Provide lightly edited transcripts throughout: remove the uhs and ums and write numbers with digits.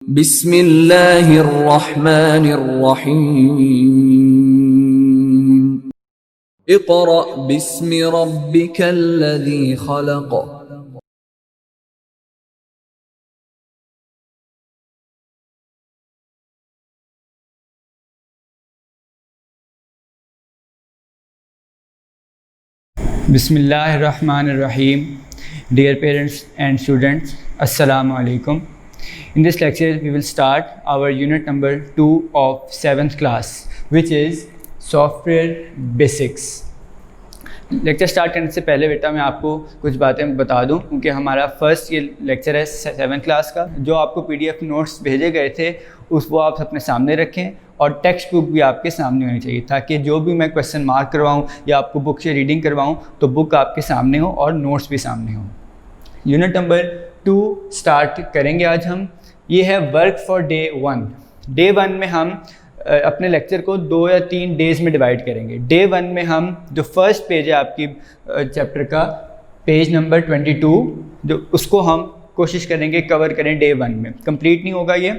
बिस्मिल्लाहिर्रहमानिर्रहीम। Iqra बिस्मि रब्बिकल्लज़ी खलक़। Bismillahirrahmanirrahim. Dear parents and students, Assalamu alaikum. In this lecture, we will start our unit number 2 of 7th class, which is Software Basics. Lecture start करने से पहले बेटा मैं आपको कुछ बातें बता दूं, क्योंकि हमारा फर्स्ट ये लेक्चर है 7th क्लास का। जो आपको PDF नोट्स भेजे गए थे वो आप अपने सामने रखें और टेक्स्ट बुक भी आपके सामने होनी चाहिए, ताकि जो भी मैं क्वेश्चन मार्क करवाऊं या आपको बुक से रीडिंग करवाऊं तो बुक आपके सामने हो और नोट्स भी सामने हो। यूनिट नंबर 2 स्टार्ट करेंगे आज हम। ये है वर्क फॉर डे 1। डे 1 में हम अपने लेक्चर को 2 या 3 डेज़ में डिवाइड करेंगे। डे 1 में हम जो फर्स्ट पेज है आपकी चैप्टर का, पेज नंबर 22, जो उसको हम कोशिश करेंगे कवर करें डे 1 में। कंप्लीट नहीं होगा ये।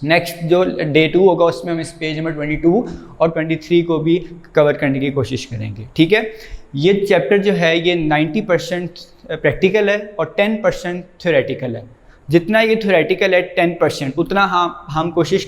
नेक्स्ट जो डे 2 होगा उसमें हम इस पेज नंबर 22 और 23 को भी कवर करने की कोशिश करेंगे, ठीक है। ये चैप्टर जो है ये 90% प्रैक्टिकल है और 10% थ्योरेटिकल है। जितना ये थ्योरेटिकल है 10%, उतना हम कोशिश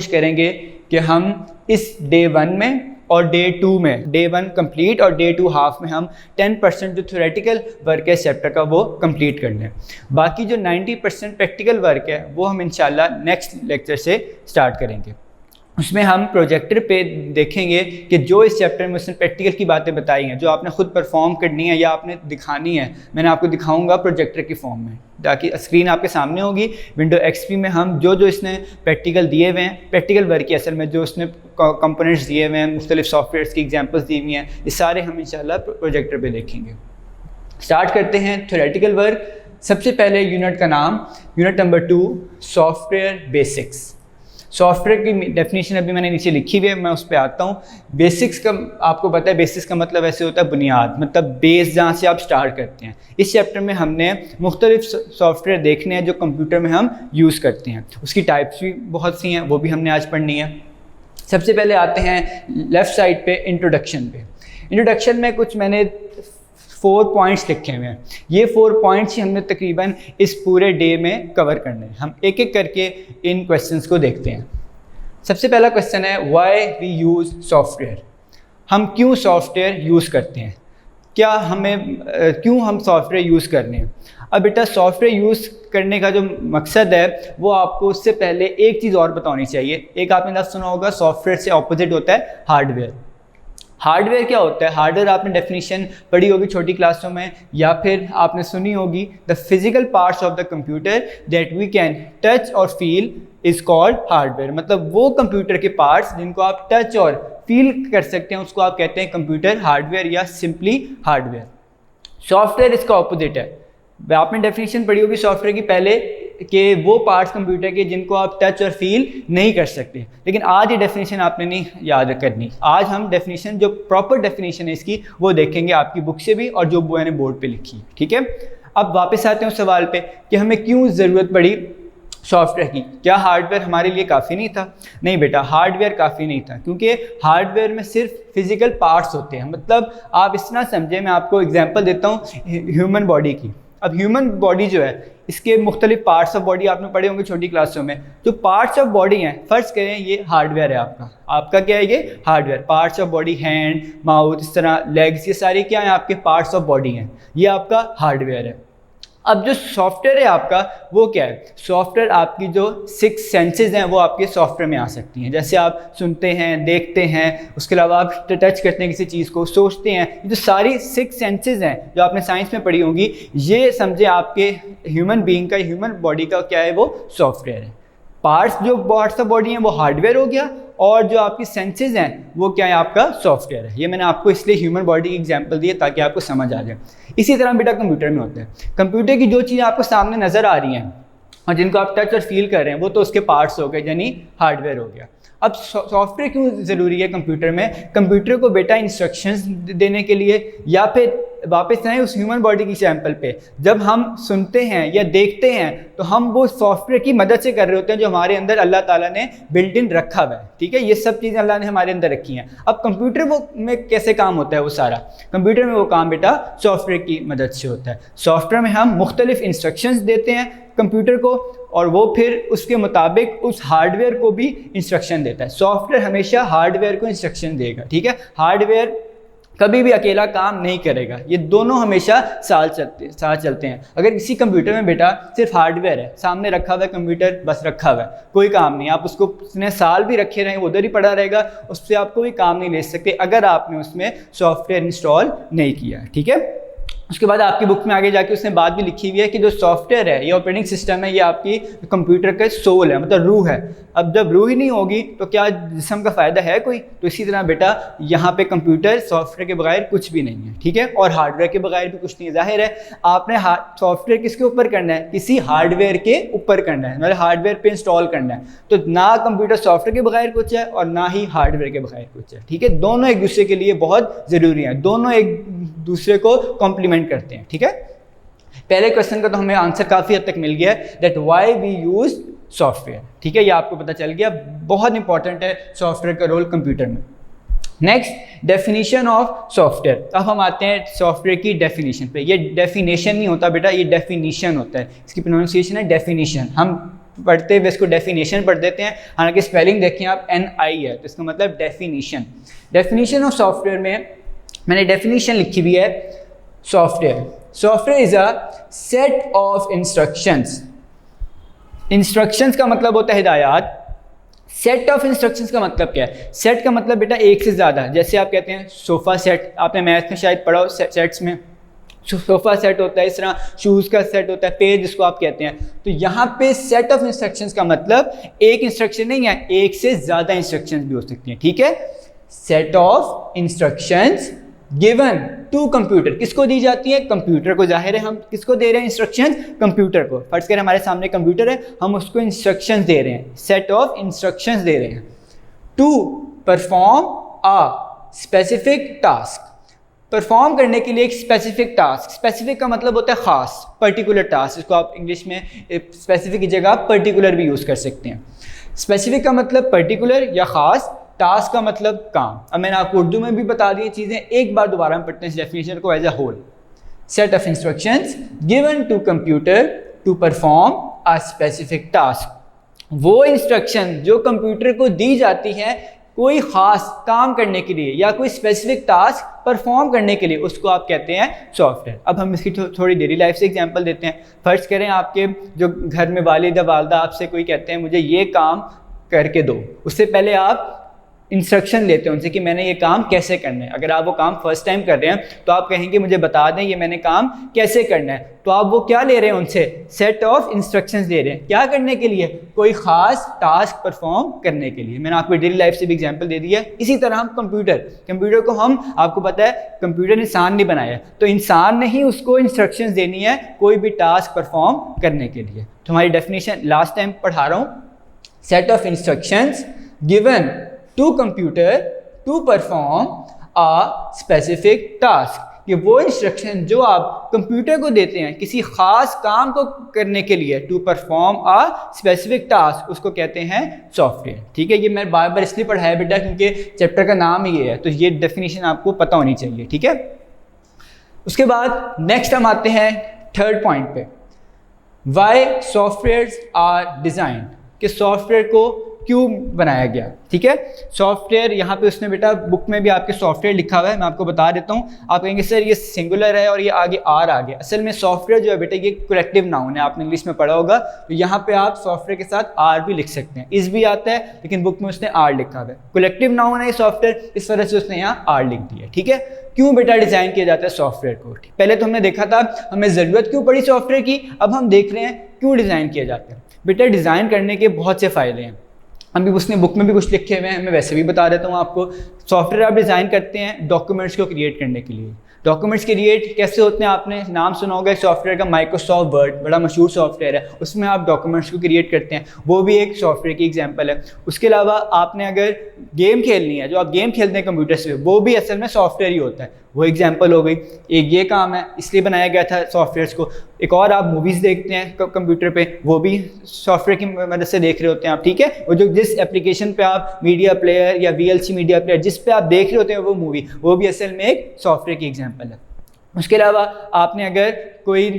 करेंगे कि हम इस डे 1 में और डे 2 में, डे 1 कंप्लीट और डे 2 हाफ में हम 10% जो थ्योरेटिकल वर्क है चैप्टर का वो कंप्लीट कर लें। बाकी जो 90% प्रैक्टिकल वर्क है वो हम इंशाल्लाह नेक्स्ट लेक्चर से स्टार्ट करेंगे। उसमें हम प्रोजेक्टर पे देखेंगे कि जो इस चैप्टर में उसने प्रैक्टिकल की बातें बताई हैं, जो आपने खुद परफॉर्म करनी है या आपने दिखानी है, मैंने आपको दिखाऊंगा प्रोजेक्टर की फॉर्म में, ताकि स्क्रीन आपके सामने होगी। विंडो XP में हम जो इसने प्रैक्टिकल दिए हुए हैं, प्रैक्टिकल वर्क की असल में जो उसने कंपोनेंट्स दिए हुए हैं, मुख्तलिफ सॉफ्टवेयर्स की एग्जाम्पल्स दी हुई हैं, ये सारे हम इंशाल्लाह प्रोजेक्टर पे देखेंगे। स्टार्ट करते हैं थ्योरेटिकल वर्क। सबसे पहले यूनिट का नाम, unit number 2, software basics. Software की डेफिनेशन अभी मैंने नीचे लिखी हुई है, मैं उस पर आता हूँ। बेसिक्स का आपको पता है, बेसिक्स का मतलब ऐसे होता है बुनियाद, मतलब बेस जहाँ से आप स्टार्ट करते हैं। इस चैप्टर में हमने मुख्तलिफ सॉफ्टवेयर देखने हैं जो कंप्यूटर में हम यूज़ करते हैं। उसकी टाइप्स भी बहुत सी हैं, वो भी हमने आज पढ़नी है। सबसे पहले आते हैं लेफ़्ट साइड पे इंट्रोडक्शन पे। इंट्रोडक्शन में कुछ मैंने 4 पॉइंट्स लिखे हुए हैं। ये 4 पॉइंट्स ही हमने तकरीबन इस पूरे डे में कवर करने हैं। हम एक एक करके इन क्वेश्चंस को देखते हैं। सबसे पहला क्वेश्चन है, व्हाई वी यूज़ सॉफ्टवेयर। हम क्यों सॉफ्टवेयर यूज़ करते हैं, क्यों हम सॉफ्टवेयर यूज़ करने हैं। अब बेटा सॉफ्टवेयर यूज़ करने का जो मकसद है वो आपको उससे पहले एक चीज़ और बतानी चाहिए। एक आपने लफ्ज़ सुना होगा, सॉफ्टवेयर से ऑपोजिट होता है हार्डवेयर। हार्डवेयर क्या होता है? हार्डवेयर आपने डेफिनेशन पढ़ी होगी छोटी क्लासों में, या फिर आपने सुनी होगी, the physical parts of the computer that we can touch और फील इज़ कॉल्ड हार्डवेयर। मतलब वो कंप्यूटर के पार्ट्स जिनको आप टच और फील कर सकते हैं उसको आप कहते हैं कंप्यूटर हार्डवेयर या सिंपली हार्डवेयर। सॉफ्टवेयर इसका ऑपोजिट है। आपने डेफिनेशन पढ़ी होगी सॉफ्टवेयर की पहले कि वो पार्ट्स कंप्यूटर के जिनको आप टच और फील नहीं कर सकते। लेकिन आज ये डेफिनेशन आपने नहीं याद करनी। आज हम डेफिनेशन, जो प्रॉपर डेफिनेशन है इसकी, वो देखेंगे आपकी बुक से भी और जो मैंने बोर्ड पे लिखी है, ठीक है। अब वापस आते हैं उस सवाल पे कि हमें क्यों ज़रूरत पड़ी सॉफ्टवेयर की। क्या हार्डवेयर हमारे लिए काफ़ी नहीं था? नहीं बेटा, हार्डवेयर काफ़ी नहीं था, क्योंकि हार्डवेयर में सिर्फ फिजिकल पार्ट्स होते हैं। मतलब आप इस तरह समझे, मैं आपको एग्जांपल देता हूँ ह्यूमन बॉडी की। अब ह्यूमन बॉडी जो है, इसके मुख्तलिफ पार्ट्स ऑफ बॉडी आपने पढ़े होंगे छोटी क्लासों में। जो पार्ट्स ऑफ बॉडी हैं, फ़र्ज़ करें ये हार्डवेयर है आपका क्या है ये hardware. Parts of body, hand, mouth, इस तरह लेग्स, ये सारे क्या हैं आपके पार्ट्स ऑफ बॉडी हैं, ये आपका हार्डवेयर है। अब जो सॉफ्टवेयर है आपका वो क्या है? सॉफ्टवेयर आपकी जो 6 सेंसेस हैं वो आपके सॉफ्टवेयर में आ सकती हैं। जैसे आप सुनते हैं, देखते हैं, उसके अलावा आप टच करते हैं किसी चीज़ को, सोचते हैं। ये जो सारी 6 सेंसेस हैं जो आपने साइंस में पढ़ी होंगी, ये समझे आपके ह्यूमन बीइंग का, ह्यूमन बॉडी का क्या है, वो सॉफ्टवेयर है। जो पार्ट्स ऑफ बॉडी हैं वो हार्डवेयर हो गया, और जो आपकी सेंसेस हैं वो क्या है, आपका सॉफ्टवेयर है। ये मैंने आपको इसलिए ह्यूमन बॉडी की एग्जांपल दी है ताकि आपको समझ आ जाए। इसी तरह बेटा कंप्यूटर में होता है। कंप्यूटर की जो चीज़ें आपको सामने नज़र आ रही हैं और जिनको आप टच और फील कर रहे हैं, वो तो उसके पार्ट्स हो गए, यानी हार्डवेयर हो गया। अब सॉफ्टवेयर क्यों ज़रूरी है कंप्यूटर में? कंप्यूटर को बेटा इंस्ट्रक्शंस देने के लिए, या फिर वापस आए उस ह्यूमन बॉडी की एग्जाम्पल पे, जब हम सुनते हैं या देखते हैं तो हम वो सॉफ्टवेयर की मदद से कर रहे होते हैं जो हमारे अंदर अल्लाह ताला ने बिल्ट इन रखा हुआ है, ठीक है। ये सब चीज़ें अल्लाह ने हमारे अंदर रखी हैं। अब कंप्यूटर वो में कैसे काम होता है, वो सारा कंप्यूटर में वो काम बेटा सॉफ्टवेयर की मदद से होता है। सॉफ्टवेयर में हम मुख्तलिफ इंस्ट्रक्शंस देते हैं कंप्यूटर को और वो फिर उसके मुताबिक उस हार्डवेयर को भी इंस्ट्रक्शन देता है। सॉफ्टवेयर हमेशा हार्डवेयर को इंस्ट्रक्शन देगा, ठीक है। हार्डवेयर कभी भी अकेला काम नहीं करेगा, ये दोनों हमेशा साथ चलते हैं। अगर किसी कंप्यूटर में बेटा सिर्फ हार्डवेयर है, सामने रखा हुआ है कंप्यूटर, बस रखा हुआ है, कोई काम नहीं, आप उसको इतने साल भी रखे रहें उधर ही पड़ा रहेगा, उससे आप कोई काम नहीं ले सकते अगर आपने उसमें सॉफ्टवेयर इंस्टॉल नहीं किया, ठीक है। उसके बाद आपकी बुक में आगे जाके उसने बात भी लिखी हुई है कि जो सॉफ्टवेयर है, ये ऑपरेटिंग सिस्टम है, ये आपकी कंप्यूटर का सोल है, मतलब रूह है। अब जब रूह ही नहीं होगी तो क्या जिस्म का फ़ायदा है कोई? तो इसी तरह बेटा यहाँ पे कंप्यूटर सॉफ्टवेयर के बगैर कुछ भी नहीं है, ठीक है, और हार्डवेयर के बगैर भी कुछ नहीं है। जाहिर है आपने सॉफ्टवेयर किसके ऊपर करना है, किसी हार्डवेयर के ऊपर करना है, मतलब हार्डवेयर पे इंस्टॉल करना है। तो ना कंप्यूटर सॉफ्टवेयर के बगैर कुछ है और ना ही हार्डवेयर के बगैर कुछ है, ठीक है। दोनों एक दूसरे के लिए बहुत ज़रूरी हैं, दोनों एक दूसरे को कॉम्प्लीमेंट करते हैं, ठीक है। पहले क्वेश्चन का तो हमें आंसर काफ़ी हद तक मिल गया है, that why we use software, ठीक है, ये आपको पता चल गया। बहुत इंपॉर्टेंट है सॉफ्टवेयर का रोल कंप्यूटर में। Next, definition of software. अब हम आते हैं सॉफ्टवेयर की डेफिनेशन पे। ये डेफिनेशन नहीं होता बेटा, ये डेफिनेशन होता है, इसकी प्रोनाउंसिएशन है डेफिनेशन। हम पढ़ते हुए इसको डेफिनेशन पढ़ देते हैं, हालांकि स्पेलिंग देखें आप NI है, तो इसका मतलब डेफिनेशन। डेफिनेशन ऑफ सॉफ्टवेयर में मैंने डेफिनेशन लिखी हुई है, software is a set of instructions. Instructions का मतलब होता है हिदायत। सेट ऑफ इंस्ट्रक्शंस का मतलब क्या है? सेट का मतलब बेटा एक से ज़्यादा, जैसे आप कहते हैं सोफ़ा सेट, आपने मैथ में शायद पढ़ा हो, सेट्स में सोफ़ा सेट होता है, इस तरह शूज़ का सेट होता है, पेज जिसको आप कहते हैं। तो यहाँ पे सेट ऑफ इंस्ट्रक्शंस का मतलब एक इंस्ट्रक्शन नहीं है, एक से ज़्यादा इंस्ट्रक्शंस भी हो सकती हैं, ठीक है। Set of instructions given to computer, किसको दी जाती है? कंप्यूटर को। जाहिर है हम किसको दे रहे हैं इंस्ट्रक्शंस? कंप्यूटर को। फर्ज करें हमारे सामने कंप्यूटर है, हम उसको इंस्ट्रक्शंस दे रहे हैं, सेट ऑफ इंस्ट्रक्शंस दे रहे हैं to perform a specific task. Perform करने के लिए एक स्पेसिफिक टास्क, स्पेसिफिक का मतलब होता है खास, पर्टिकुलर टास्क। इसको आप इंग्लिश में स्पेसिफिक की जगह आप पर्टिकुलर भी यूज़ कर सकते हैं। स्पेसिफिक का मतलब पर्टिकुलर या ख़ास, टास्क का मतलब काम। अब मैंने आपको उर्दू में भी बता दी चीज़ें, एक बार दोबारा हम पढ़ते हैं इस डेफिनेशन को as a whole. Set of instructions given to computer to perform a specific task. वो इंस्ट्रक्शन जो कंप्यूटर को दी जाती है कोई ख़ास काम करने के लिए या कोई स्पेसिफिक टास्क परफॉर्म करने के लिए, उसको आप कहते हैं सॉफ्टवेयर। अब हम इसकी थोड़ी डेली लाइफ से एग्जांपल देते हैं। फर्ज करें आपके जो घर में वालिद वालदा आपसे कोई कहते हैं मुझे ये काम करके दो, उससे पहले आप इंस्ट्रक्शन लेते हैं उनसे कि मैंने ये काम कैसे करना है। अगर आप वो काम फर्स्ट टाइम कर रहे हैं तो आप कहेंगे मुझे बता दें ये मैंने काम कैसे करना है। तो आप वो क्या ले रहे हैं उनसे? सेट ऑफ इंस्ट्रक्शंस ले रहे हैं। क्या करने के लिए? कोई ख़ास टास्क परफॉर्म करने के लिए। मैंने आपको डेली लाइफ से भी एग्जांपल दे दिया। इसी तरह हम कंप्यूटर को हम, आपको पता है कंप्यूटर इंसान ने बनाया, तो इंसान ने ही उसको इंस्ट्रक्शंस देनी है कोई भी टास्क परफॉर्म करने के लिए। तो हमारी डेफिनेशन लास्ट टाइम पढ़ा रहा हूँ, set of instructions given to computer to perform a specific task. ये वो इंस्ट्रक्शन जो आप कंप्यूटर को देते हैं किसी खास काम को करने के लिए, to perform a specific task, उसको कहते हैं सॉफ्टवेयर, ठीक है। ये मैं बार बार इसलिए पढ़ाया बेटा क्योंकि चैप्टर का नाम ही ये है, तो ये डेफिनेशन आपको पता होनी चाहिए, ठीक है। उसके बाद नेक्स्ट हम आते हैं थर्ड पॉइंट पे, वाई सॉफ्टवेयर्स आर डिज़ाइन, कि सॉफ्टवेयर को क्यों बनाया गया, ठीक है। सॉफ्टवेयर यहाँ पे उसने बेटा बुक में भी आपके सॉफ्टवेयर लिखा हुआ है, मैं आपको बता देता हूँ। आप कहेंगे सर ये सिंगुलर है और ये आगे आर आ गया। असल में सॉफ्टवेयर जो है बेटा ये कलेक्टिव नाउन है, आपने इंग्लिश में पढ़ा होगा, तो यहाँ पे आप सॉफ्टवेयर के साथ आर भी लिख सकते हैं। इस भी आता है लेकिन बुक में उसने आर लिखा हुआ है। कलेक्टिव नाउन है सॉफ्टवेयर, इस वजह से उसने यहाँ आर लिख दिया, ठीक है। क्यों बेटा डिज़ाइन किया जाता है सॉफ्टवेयर को? पहले तो हमने देखा था हमें ज़रूरत क्यों पड़ी सॉफ्टवेयर की, अब हम देख रहे हैं क्यों डिज़ाइन किया जाता है। बेटा डिज़ाइन करने के बहुत से फ़ायदे हैं, अभी उसने बुक में भी कुछ लिखे हुए हैं, मैं वैसे भी बता देता हूँ आपको। सॉफ्टवेयर आप डिज़ाइन करते हैं डॉक्यूमेंट्स को क्रिएट करने के लिए। डॉक्यूमेंट्स क्रिएट कैसे होते हैं? आपने नाम सुना होगा एक सॉफ्टवेयर का, माइक्रोसॉफ्ट वर्ड, बड़ा मशहूर सॉफ्टवेयर है, उसमें आप डॉक्यूमेंट्स को क्रिएट करते हैं, वो भी एक सॉफ्टवेयर की एग्जांपल है। उसके अलावा आपने अगर गेम खेलनी है, जो आप गेम खेलते हैं कंप्यूटर से, वो भी असल में सॉफ्टवेयर ही होता है, वो एग्जांपल हो गई। एक ये काम है इसलिए बनाया गया था सॉफ्टवेयर्स को। एक और आप मूवीज़ देखते हैं कंप्यूटर पे, वो भी सॉफ्टवेयर की मदद से देख रहे होते हैं आप, ठीक है। वो जो जिस एप्लीकेशन पे आप मीडिया प्लेयर या VLC मीडिया प्लेयर जिस पे आप देख रहे होते हैं वो मूवी, वो भी असल में एक सॉफ्टवेयर की एग्जाम्पल है। उसके अलावा आपने अगर कोई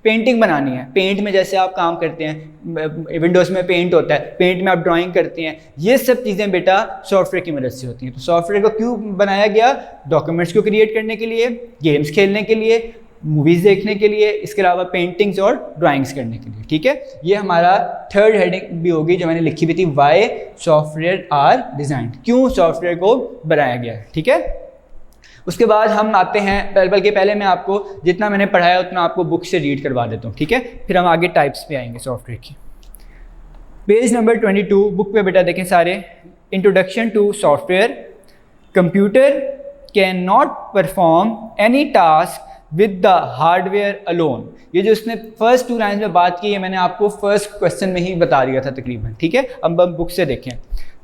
पेंटिंग बनानी है, पेंट में जैसे आप काम करते हैं, विंडोज़ में पेंट होता है, पेंट में आप ड्राइंग करते हैं, ये सब चीज़ें बेटा सॉफ्टवेयर की मदद से होती हैं। तो सॉफ्टवेयर को क्यों बनाया गया? डॉक्यूमेंट्स को क्रिएट करने के लिए, गेम्स खेलने के लिए, मूवीज़ देखने के लिए, इसके अलावा पेंटिंग्स और ड्राइंग्स करने के लिए, ठीक है। ये हमारा थर्ड हेडिंग भी होगी जो मैंने लिखी हुई थी, वाई सॉफ्टवेयर आर डिज़ाइंड, क्यों सॉफ्टवेयर को बनाया गया है, ठीक है। उसके बाद हम आते हैं, बल्कि पहले मैं आपको जितना मैंने पढ़ाया उतना आपको बुक से रीड करवा देता हूँ, ठीक है, फिर हम आगे टाइप्स पे आएंगे सॉफ्टवेयर की। पेज नंबर 22 बुक पे बेटा देखें सारे। Introduction to software, computer can not perform any task with the hardware alone. ये जो उसने फर्स्ट 2 लाइन में बात की है मैंने आपको फर्स्ट क्वेश्चन में ही बता दिया था तकरीबन, ठीक है। अब हम बुक से देखें।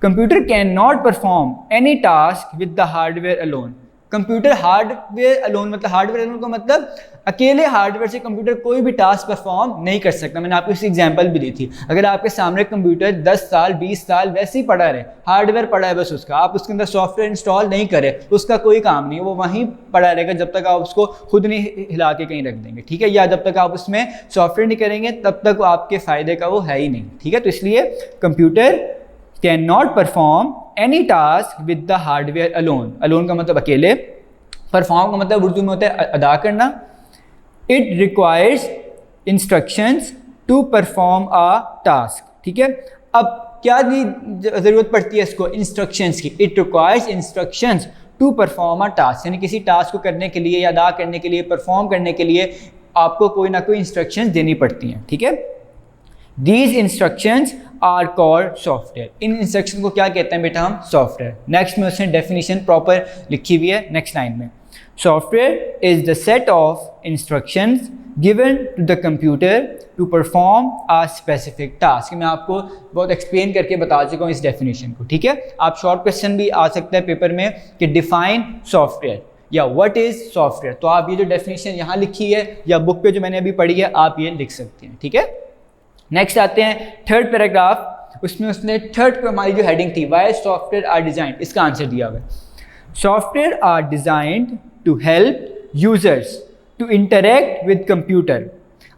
Computer can not perform any task with the hardware alone. Computer hardware alone मतलब हार्डवेयर अलोन का मतलब अकेले हार्डवेयर से कंप्यूटर कोई भी टास्क परफॉर्म नहीं कर सकता। मैंने आपको इस एग्जांपल भी दी थी। अगर आपके सामने कंप्यूटर 10 साल 20 साल वैसे ही पड़ा रहे, हार्डवेयर पड़ा है बस उसका, आप उसके अंदर सॉफ्टवेयर इंस्टॉल नहीं करें तो उसका कोई काम नहीं है, वो वहीं पड़ा रहेगा जब तक आप उसको खुद नहीं हिला के कहीं रख देंगे, ठीक है, या जब तक आप उसमें सॉफ्टवेयर नहीं करेंगे तब तक आपके फ़ायदे का वो है ही नहीं, ठीक है। तो इसलिए computer can not perform any task with the hardware alone. Alone का मतलब अकेले, परफॉर्म का मतलब उर्दू में होता है अदा करना। It requires instructions to perform a task, ठीक है। अब क्या ज़रूरत पड़ती है इसको? इंस्ट्रक्शंस की। It requires instructions to perform a task, यानी किसी टास्क को करने के लिए या अदा करने के लिए, परफॉर्म करने के लिए आपको कोई ना कोई इंस्ट्रक्शंस देनी पड़ती हैं, ठीक है। These instructions are called software. In instruction को क्या कहते हैं बेटा हम? सॉफ्टवेयर। नेक्स्ट में उसने डेफिनेशन प्रॉपर लिखी हुई है नेक्स्ट लाइन में। Software is the set of instructions given to the computer to perform a specific task. मैं आपको बहुत एक्सप्लेन करके बता चुका हूँ इस डेफिनेशन को, ठीक है। आप शॉर्ट क्वेश्चन भी आ सकता है पेपर में कि डिफाइन सॉफ्टवेयर या व्हाट इज सॉफ्टवेयर। तो आप ये जो डेफिनेशन यहाँ लिखी है या बुक पे जो मैंने अभी पढ़ी है आप ये लिख सकते हैं, ठीक है। नेक्स्ट आते हैं थर्ड पैराग्राफ। उसमें उसने थर्ड हमारी जो हेडिंग थी, वाई सॉफ्टवेयर आर डिजाइंड, इसका आंसर दिया हुआ है। Software are designed to help users to interact with computer.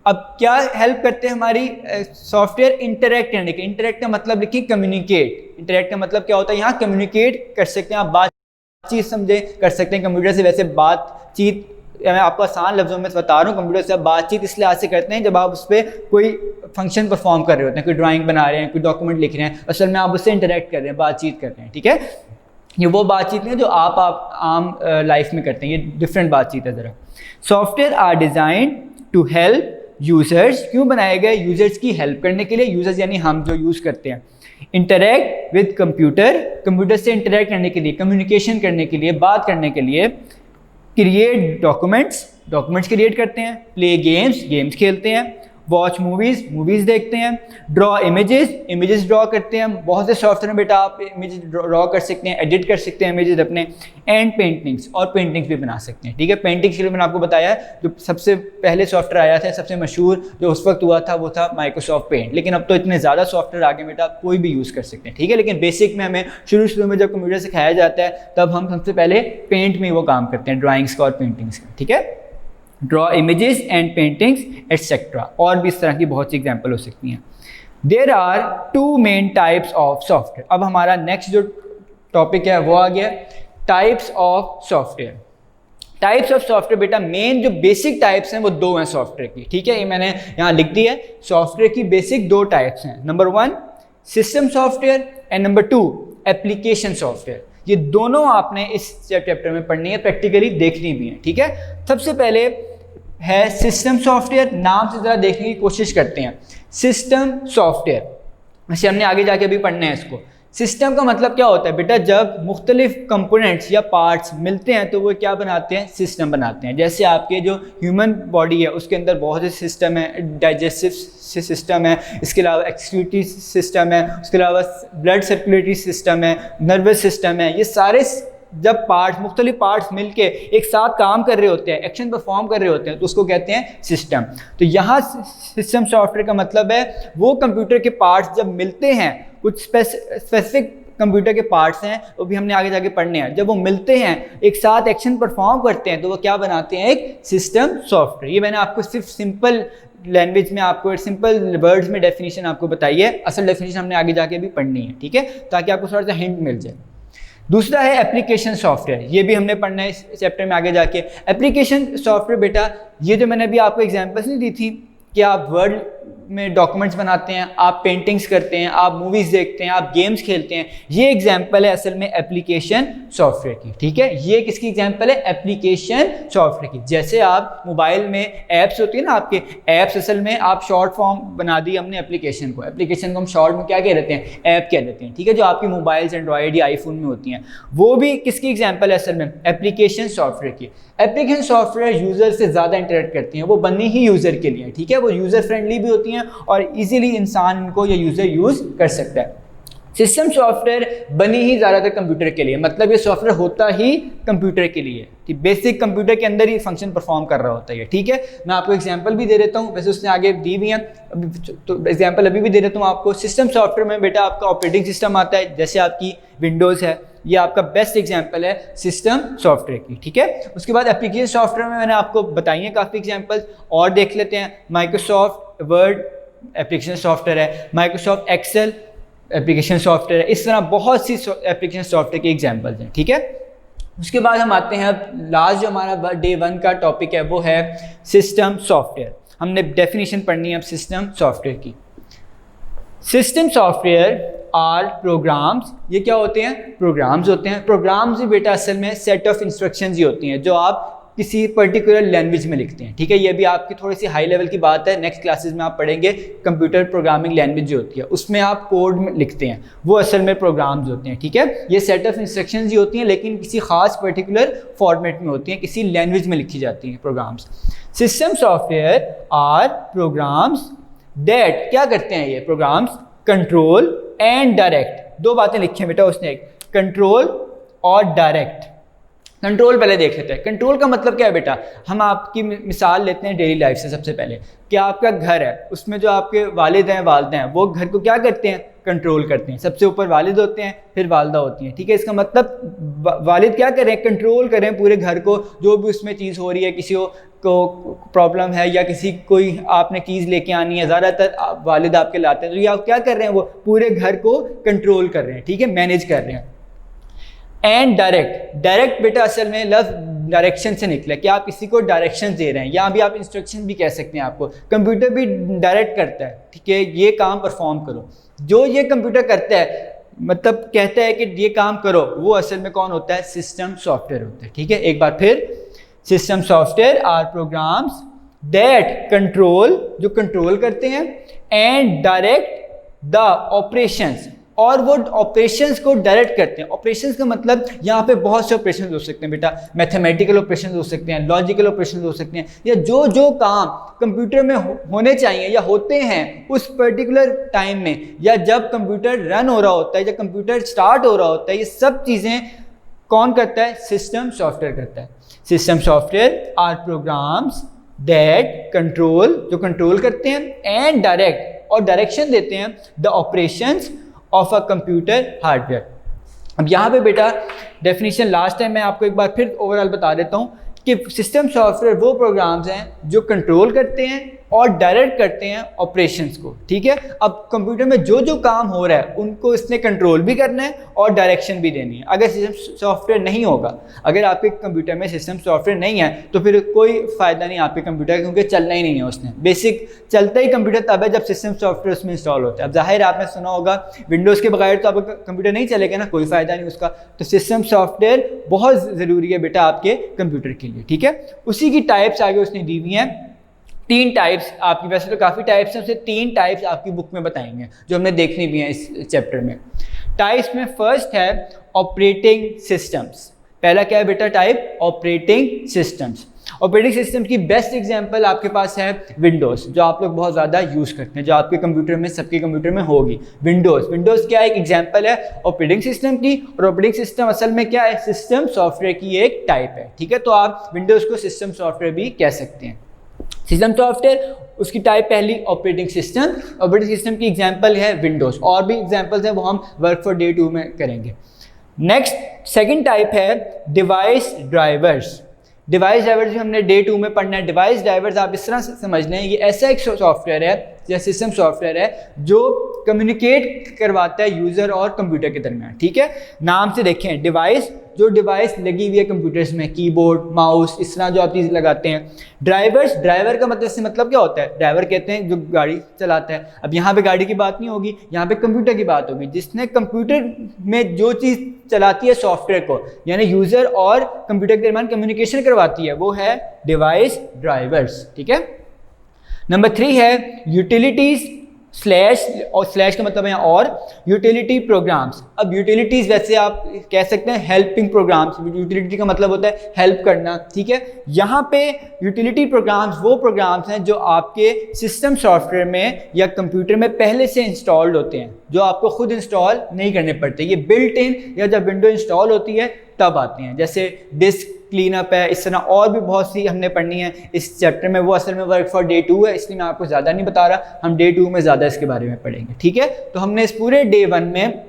अब क्या हेल्प करते हैं हमारी सॉफ्टवेयर? इंटरेक्ट करने के। इंटरेक्ट का मतलब लिखिए कम्युनिकेट। इंटरेक्ट का मतलब क्या होता है? यहाँ कम्युनिकेट कर सकते हैं आप, बातचीत समझे कर सकते हैं कंप्यूटर से। वैसे बातचीत मैं आपको आसान लफ्ज़ों में बता रहा हूँ, कंप्यूटर से आप बातचीत इसलिए आज से करते हैं जब आप उस पर कोई फंक्शन परफॉर्म कर रहे होते हैं, कोई ड्राइंग बना रहे हैं, कोई डॉक्यूमेंट लिख रहे हैं, असल में आप उससे इंटरेक्ट कर रहे हैं, बातचीत कर रहे हैं, ठीक है। ये वो बातचीत नहीं है जो आप आम लाइफ में करते हैं, ये डिफरेंट बातचीत है ज़रा। Software are designed to help users. क्यों बनाए गए? यूज़र्स की हेल्प करने के लिए। यूज़र्स यानी हम जो यूज़ करते हैं। इंटरेक्ट विद कंप्यूटर, कंप्यूटर से इंटरेक्ट करने के लिए, कम्युनिकेशन करने के लिए, बात करने के लिए। क्रिएट डॉक्यूमेंट्स, डॉक्यूमेंट्स क्रिएट करते हैं। प्ले गेम्स, गेम्स खेलते हैं। वॉच मूवीज़, मूवीज़ देखते हैं। ड्रॉ इमेजेस, इमेजेस ड्रॉ करते हैं। बहुत से सॉफ्टवेयर में बेटा आप इमेज ड्रॉ कर सकते हैं, एडिट कर सकते हैं इमेजेस अपने। एंड पेंटिंग्स, और पेंटिंग्स भी बना सकते हैं, ठीक है। पेंटिंग्स के लिए मैंने आपको बताया जो सबसे पहले सॉफ्टवेयर आया था, सबसे मशहूर जो उस वक्त हुआ था वो था माइक्रोसॉफ्ट पेंट। लेकिन अब तो इतने ज़्यादा सॉफ्टवेयर आगे बेटा आप कोई भी यूज़ कर सकते हैं, ठीक है। लेकिन बेसिक में हमें शुरू में जब कंप्यूटर सिखाया जाता है तब हम सबसे पहले पेंट में वो काम करते हैं, ड्राइंग्स का और पेंटिंग्स का, ठीक है। Draw images and paintings etcetera, और भी इस तरह की बहुत सी एग्जाम्पल हो सकती हैं। There are 2 main types of software. अब हमारा नेक्स्ट जो टॉपिक है वो आ गया types of software. Types of software बेटा मेन जो बेसिक टाइप्स हैं वो 2 हैं सॉफ्टवेयर की, ठीक है। ये मैंने यहाँ लिख दी है। सॉफ्टवेयर की बेसिक 2 टाइप्स हैं। Number 1 system software and number 2 application software. ये दोनों आपने इस चैप्टर में पढ़नी है, प्रैक्टिकली देखनी भी है, ठीक है। सबसे पहले है सिस्टम सॉफ्टवेयर। नाम से ज़रा देखने की कोशिश करते हैं। सिस्टम सॉफ्टवेयर वैसे हमने आगे जाके भी पढ़ना है इसको। सिस्टम का मतलब क्या होता है बेटा? जब मुख्तलिफ कंपोनेंट्स या पार्ट्स मिलते हैं तो वो क्या बनाते हैं? सिस्टम बनाते हैं। जैसे आपके जो ह्यूमन बॉडी है उसके अंदर बहुत से सिस्टम है, डाइजेस्टिव सिस्टम है, इसके अलावा एक्सक्रीटरी सिस्टम है, उसके अलावा ब्लड सर्कुलेटरी सिस्टम है, नर्वस सिस्टम है। ये सारे जब मुख्तलिफ पार्ट्स मिलके एक साथ काम कर रहे होते हैं, एक्शन परफॉर्म कर रहे होते हैं, तो उसको कहते हैं सिस्टम। तो यहाँ सिस्टम सॉफ्टवेयर का मतलब है वो कंप्यूटर के पार्ट्स जब मिलते हैं, कुछ स्पेसिफिक कंप्यूटर के पार्ट्स हैं, वो भी हमने आगे जाके पढ़ने हैं, जब वो मिलते हैं एक साथ एक्शन परफॉर्म करते हैं तो वो क्या बनाते हैं, एक सिस्टम सॉफ्टवेयर। ये मैंने आपको सिर्फ सिंपल लैंग्वेज में, आपको सिंपल वर्ड्स में डेफिनेशन आपको बताई है, असल डेफिनेशन हमने आगे जाके भी पढ़नी है, ठीक है, ताकि आपको थोड़ा सा हिंट मिल जाए। दूसरा है एप्लीकेशन सॉफ्टवेयर, ये भी हमने पढ़ना है इस चैप्टर में आगे जाके। एप्लीकेशन सॉफ्टवेयर बेटा, ये जो मैंने अभी आपको एग्जांपल्स नहीं दी थी कि आप वर्ड में डॉक्यूमेंट्स बनाते हैं, आप पेंटिंग्स करते हैं, आप मूवीज़ देखते हैं, आप गेम्स खेलते हैं, ये एग्जांपल है असल में एप्लीकेशन सॉफ्टवेयर की, ठीक है। ये किसकी एग्जांपल है, एप्लीकेशन सॉफ्टवेयर की। जैसे आप मोबाइल में ऐप्स होती है ना, आपके ऐप्स असल में आप शॉर्ट फॉर्म बना दी हमने एप्लीकेशन को हम शॉर्ट में क्या कह देते हैं, ऐप कह देते हैं, ठीक है, जो आपकी मोबाइल्स एंड्रॉयड या आईफोन में होती हैं, वो भी किसकी एग्जाम्पल है असल में, एप्लीकेशन सॉफ्टवेयर की। एप्लीकेशन सॉफ्टवेयर यूज़र से ज़्यादा इंटरेक्ट करती हैं, वो बनी ही यूज़र के लिए, ठीक है, वो यूज़र फ्रेंडली भी होती हैं और इजीली इंसान इनको या यूज़र यूज़ कर सकता है। सिस्टम सॉफ्टवेयर बनी ही ज़्यादातर कंप्यूटर के लिए, मतलब ये सॉफ्टवेयर होता ही कंप्यूटर के लिए, कि बेसिक कंप्यूटर के अंदर ही फंक्शन परफॉर्म कर रहा होता है, ठीक है। मैं आपको एग्जांपल भी दे देता हूँ, वैसे उसने आगे दी भी हैं, तो एग्जांपल अभी भी दे देता हूँ आपको। सिस्टम सॉफ्टवेयर में बेटा आपका ऑपरेटिंग सिस्टम आता है, जैसे आपकी विंडोज़ है, ये आपका बेस्ट एग्जांपल है सिस्टम सॉफ्टवेयर की, ठीक है। उसके बाद एप्लीकेशन सॉफ्टवेयर में मैंने आपको बताई हैं काफ़ी एग्जांपल्स, और देख लेते हैं। माइक्रोसॉफ्ट वर्ड एप्लीकेशन सॉफ्टवेयर है, माइक्रोसॉफ्ट एक्सेल एप्लीकेशन सॉफ्टवेयर है, इस तरह बहुत सी एप्लीकेशन सॉफ्टवेयर के एग्जांपल्स हैं, ठीक है। उसके बाद हम आते हैं, अब लास्ट जो हमारा डे 1 का टॉपिक है वो है सिस्टम सॉफ्टवेयर। हमने डेफिनेशन पढ़नी है अब सिस्टम सॉफ्टवेयर की। सिस्टम सॉफ्टवेयर आर प्रोग्राम्स, ये क्या होते हैं, प्रोग्राम्स होते हैं। प्रोग्राम्स भी बेटा असल में सेट ऑफ इंस्ट्रक्शंस ही होती हैं जो आप किसी पर्टिकुलर लैंग्वेज में लिखते हैं, ठीक है। ये भी आपकी थोड़ी सी हाई लेवल की बात है, नेक्स्ट क्लासेस में आप पढ़ेंगे। कंप्यूटर प्रोग्रामिंग लैंग्वेज जो होती है उसमें आप कोड में लिखते हैं, वो असल में प्रोग्राम्स होते हैं, ठीक है। ये सेट ऑफ इंस्ट्रक्शंस ही होती हैं, लेकिन किसी खास पर्टिकुलर फॉर्मेट में होती हैं, किसी लैंग्वेज में लिखी जाती हैं programs. System software are programs that, क्या करते हैं ये प्रोग्राम्स, कंट्रोल एंड डायरेक्ट। दो बातें लिखी हैं बेटा उसने, एक कंट्रोल और डायरेक्ट। कंट्रोल पहले देख लेते हैं। कंट्रोल का मतलब क्या है बेटा, हम आपकी मिसाल लेते हैं डेली लाइफ से। सबसे पहले कि आपका घर है, उसमें जो आपके वालिद हैं वालिदा हैं, वो घर को क्या करते हैं, कंट्रोल करते हैं। सबसे ऊपर वालिद होते हैं, फिर वालिदा होती हैं, ठीक है। इसका मतलब वालिद क्या करें, कंट्रोल करें पूरे घर को, जो भी उसमें चीज़ हो रही है, किसी को प्रॉब्लम है या किसी कोई आपने चीज़ लेके आनी है, ज़्यादातर वालिद आपके लाते हैं, तो ये आप क्या कर रहे हैं, वो पूरे घर को कंट्रोल कर रहे हैं, ठीक है, मैनेज कर रहे हैं। एंड डायरेक्ट, डायरेक्ट बेटा असल में लफ्ज़ डायरेक्शन से निकला कि आप किसी को डायरेक्शन दे रहे हैं, या भी आप इंस्ट्रक्शन भी कह सकते हैं। आपको कंप्यूटर भी डायरेक्ट करता है, ठीक है, ये काम परफॉर्म करो। जो ये कंप्यूटर करता है, मतलब कहता है कि ये काम करो, वो असल में कौन होता है, सिस्टम सॉफ्टवेयर होता है, ठीक है। एक बार फिर, system software are programs that control, जो कंट्रोल करते हैं, एंड डायरेक्ट द ऑपरेशंस, और वो ऑपरेशंस को डायरेक्ट करते हैं। ऑपरेशंस का मतलब यहाँ पे बहुत से ऑपरेशंस हो सकते हैं बेटा, मैथमेटिकल ऑपरेशंस हो सकते हैं, लॉजिकल ऑपरेशंस हो सकते हैं, या जो काम कंप्यूटर में होने चाहिए या होते हैं उस पर्टिकुलर टाइम में, या जब कंप्यूटर रन हो रहा होता है, जब कंप्यूटर स्टार्ट हो रहा होता है, ये सब चीज़ें कौन करता है, सिस्टम सॉफ्टवेयर करता है। System software are programs that control, जो कंट्रोल करते हैं, एंड डायरेक्ट, और डायरेक्शन देते हैं, the operations of a computer hardware. अब यहाँ पे बेटा डेफिनेशन लास्ट टाइम मैं आपको एक बार फिर ओवरऑल बता देता हूँ कि सिस्टम सॉफ्टवेयर वो प्रोग्राम्स हैं जो कंट्रोल करते हैं और डायरेक्ट करते हैं ऑपरेशंस को, ठीक है। अब कंप्यूटर में जो काम हो रहा है उनको इसने कंट्रोल भी करना है और डायरेक्शन भी देनी है। अगर सिस्टम सॉफ्टवेयर नहीं होगा, अगर आपके कंप्यूटर में सिस्टम सॉफ्टवेयर नहीं है, तो फिर कोई फ़ायदा नहीं आपके कंप्यूटर का, क्योंकि चलना ही नहीं है उसने। बेसिक चलता ही कंप्यूटर तब है जब सिस्टम सॉफ्टवेयर उसमें इंस्टॉल होता है। अब जाहिर आपने सुना होगा विंडोज़ के बगैर तो आपका कंप्यूटर नहीं चलेगा ना, कोई फ़ायदा नहीं उसका। तो सिस्टम सॉफ्टवेयर बहुत ज़रूरी है बेटा आपके कंप्यूटर के लिए, ठीक है। उसी की टाइप्स आगे उसने दी हुई हैं, 3 टाइप्स आपकी, वैसे तो काफ़ी टाइप्स हैं, उससे 3 टाइप्स आपकी बुक में बताएंगे जो हमने देखनी भी हैं इस चैप्टर में। टाइप्स में फर्स्ट है ऑपरेटिंग सिस्टम्स। पहला क्या है बेटा type, operating systems. Operating system की बेस्ट एग्जांपल आपके पास है विंडोज़, जो आप लोग बहुत ज़्यादा यूज़ करते हैं, जो आपके कंप्यूटर में, सबके कंप्यूटर में होगी। विंडोज़ क्या एक एग्जांपल है ऑपरेटिंग सिस्टम की, और ऑपरेटिंग सिस्टम असल में क्या है, सिस्टम सॉफ्टवेयर की एक टाइप है, ठीक है। तो आप विंडोज़ को सिस्टम सॉफ्टवेयर भी कह सकते हैं। सिस्टम सॉफ्टवेयर, उसकी टाइप पहली ऑपरेटिंग सिस्टम की एग्जांपल है विंडोज़, और भी एग्जांपल्स हैं वो हम वर्क फॉर डे 2 में करेंगे। नेक्स्ट सेकंड टाइप है डिवाइस ड्राइवर्स। डिवाइस ड्राइवर्स भी हमने डे 2 में पढ़ना है। डिवाइस ड्राइवर्स आप इस तरह से समझ लें, ये ऐसा एक सॉफ्टवेयर है या सिस्टम सॉफ्टवेयर है जो कम्युनिकेट करवाता है यूज़र और कंप्यूटर के दरमियान, ठीक है। नाम से देखें, डिवाइस, जो डिवाइस लगी हुई है कंप्यूटर्स में, कीबोर्ड, माउस, इस तरह जो आप चीज़ लगाते हैं। ड्राइवर्स, ड्राइवर का मतलब से मतलब क्या होता है, ड्राइवर कहते हैं जो गाड़ी चलाता है। अब यहाँ पे गाड़ी की बात नहीं होगी, यहाँ पे कंप्यूटर की बात होगी। जिसने कंप्यूटर में जो चीज़ चलाती है सॉफ्टवेयर को, यानी यूज़र और कंप्यूटर के दरमियान कम्युनिकेशन करवाती है, वो है डिवाइस ड्राइवर्स, ठीक है। नंबर 3 है यूटिलिटीज़ स्लैश, और स्लैश का मतलब है और यूटिलिटी प्रोग्राम्स। अब यूटिलिटीज़ वैसे आप कह सकते हैं हेल्पिंग प्रोग्राम्स, यूटिलिटी का मतलब होता है हेल्प करना, ठीक है। यहाँ पे यूटिलिटी प्रोग्राम्स वो प्रोग्राम्स हैं जो आपके सिस्टम सॉफ्टवेयर में या कंप्यूटर में पहले से इंस्टॉल्ड होते हैं, जो आपको खुद इंस्टॉल नहीं करने पड़ते। ये बिल्ट इन या जब विंडो इंस्टॉल होती है तब आते हैं, जैसे डिस्क क्लीनअप है, इस तरह और भी बहुत सी हमने पढ़नी है इस चैप्टर में। वो असल में वर्क फॉर डे 2 है, इसलिए मैं आपको ज़्यादा नहीं बता रहा, हम डे 2 में ज़्यादा इसके बारे में पढ़ेंगे, ठीक है। तो हमने इस पूरे डे 1 में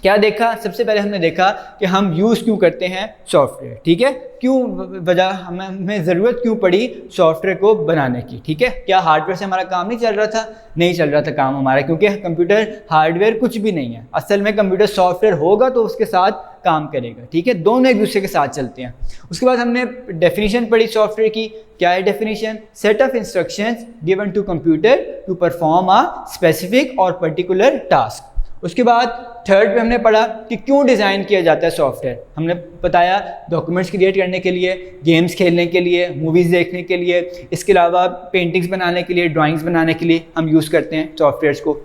क्या देखा, सबसे पहले हमने देखा कि हम यूज़ क्यों करते हैं सॉफ्टवेयर, ठीक है, क्यों वजह हमें ज़रूरत क्यों पड़ी सॉफ्टवेयर को बनाने की, ठीक है। क्या हार्डवेयर से हमारा काम नहीं चल रहा था, नहीं चल रहा था काम हमारा, क्योंकि कंप्यूटर हार्डवेयर कुछ भी नहीं है, असल में कंप्यूटर सॉफ्टवेयर होगा तो उसके साथ काम करेगा, ठीक है, दोनों एक दूसरे के साथ चलते हैं। उसके बाद हमने डेफिनेशन पढ़ी सॉफ्टवेयर की। क्या है definition, set of instructions given to computer to perform a specific और पर्टिकुलर टास्क। उसके बाद थर्ड पे हमने पढ़ा कि क्यों डिज़ाइन किया जाता है सॉफ्टवेयर। हमने बताया डॉक्यूमेंट्स क्रिएट करने के लिए, गेम्स खेलने के लिए, मूवीज़ देखने के लिए, इसके अलावा पेंटिंग्स बनाने के लिए, ड्राइंग्स बनाने के लिए हम यूज़ करते हैं सॉफ्टवेयर्स को।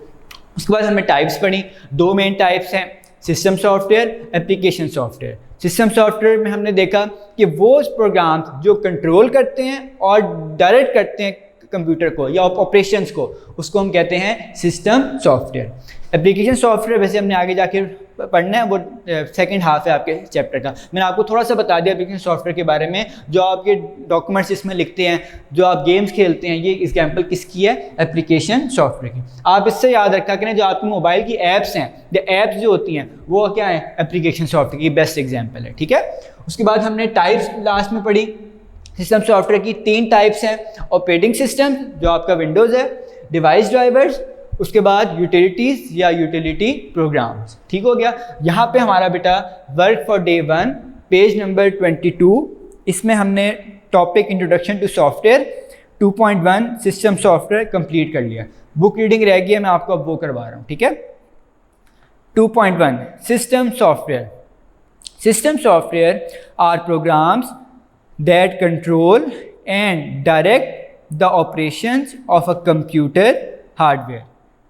उसके बाद हमने टाइप्स पढ़ी, 2 मेन टाइप्स हैं, system software, application software. System software में हमने देखा कि वो प्रोग्राम्स जो कंट्रोल करते हैं और डायरेक्ट करते हैं कंप्यूटर को या ऑपरेशंस को, उसको हम कहते हैं सिस्टम सॉफ्टवेयर। एप्लीकेशन सॉफ्टवेयर वैसे हमने आगे जाके पढ़ना है, वो सेकंड हाफ है आपके चैप्टर का। मैंने आपको थोड़ा सा बता दिया एप्लीकेशन सॉफ्टवेयर के बारे में, जो आपके डॉक्यूमेंट्स इसमें लिखते हैं, जो आप गेम्स खेलते हैं, ये एग्जाम्पल किसकी है, एप्लीकेशन सॉफ्टवेयर की। आप इससे याद रखा करें, जो आपकी मोबाइल की ऐप्स हैं, जो ऐप्स जो होती हैं वो क्या है, एप्लीकेशन सॉफ्टवेयर की बेस्ट एग्जाम्पल है, ठीक है। उसके बाद हमने टाइप्स लास्ट में पढ़ी सिस्टम सॉफ्टवेयर की। 3 टाइप्स हैं, ऑपरेटिंग सिस्टम जो आपका विंडोज़ है, डिवाइस ड्राइवर्स, उसके बाद यूटिलिटीज़ या यूटिलिटी प्रोग्राम्स, ठीक हो गया। यहाँ पे हमारा बेटा work for day 1 page number 22, इसमें हमने topic introduction to software 2.1 system software complete कर लिया। बुक रीडिंग रह गई है, मैं आपको अब वो करवा रहा हूँ, ठीक है। 2.1 system software. System software are programs that control and direct the operations of a computer hardware।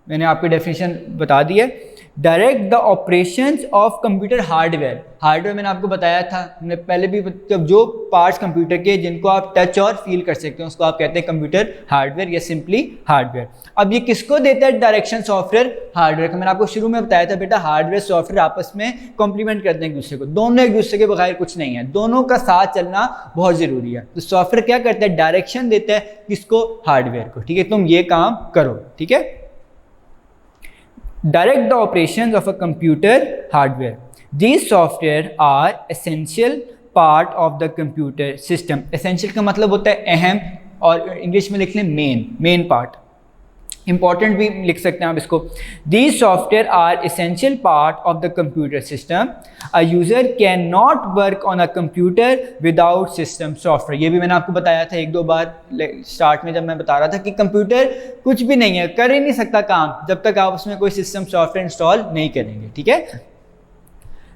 मैंने आपको डेफिनेशन बता दी है। Direct the operations of computer hardware. Hardware मैंने आपको बताया था, हमने पहले भी, जब जो पार्ट्स कंप्यूटर के जिनको आप टच और फील कर सकते हैं उसको आप कहते हैं कंप्यूटर हार्डवेयर या सिंपली हार्डवेयर। अब ये किसको देता है डायरेक्शन, सॉफ्टवेयर हार्डवेयर का। मैंने आपको शुरू में बताया था बेटा, हार्डवेयर सॉफ्टवेयर आपस में कॉम्प्लीमेंट करते हैं एक दूसरे को, दोनों एक दूसरे के बगैर कुछ नहीं है, दोनों का साथ चलना बहुत ज़रूरी है। तो सॉफ्टवेयर क्या करता है, डायरेक्शन देता है किसको, हार्डवेयर को, ठीक है, तुम ये काम करो, ठीक है। Direct the operations of a computer hardware. These software are essential part of the computer system. Essential का मतलब होता है अहम, और इंग्लिश में लिख लें मेन पार्ट। इंपॉर्टेंट भी लिख सकते हैं आप इसको। These software are essential part of the computer system. A user cannot work on a computer without system software. ये भी मैंने आपको बताया था 1-2 बार स्टार्ट में, जब मैं बता रहा था कि कंप्यूटर कुछ भी नहीं है, कर ही नहीं सकता काम जब तक आप उसमें कोई सिस्टम सॉफ्टवेयर इंस्टॉल नहीं करेंगे, ठीक है।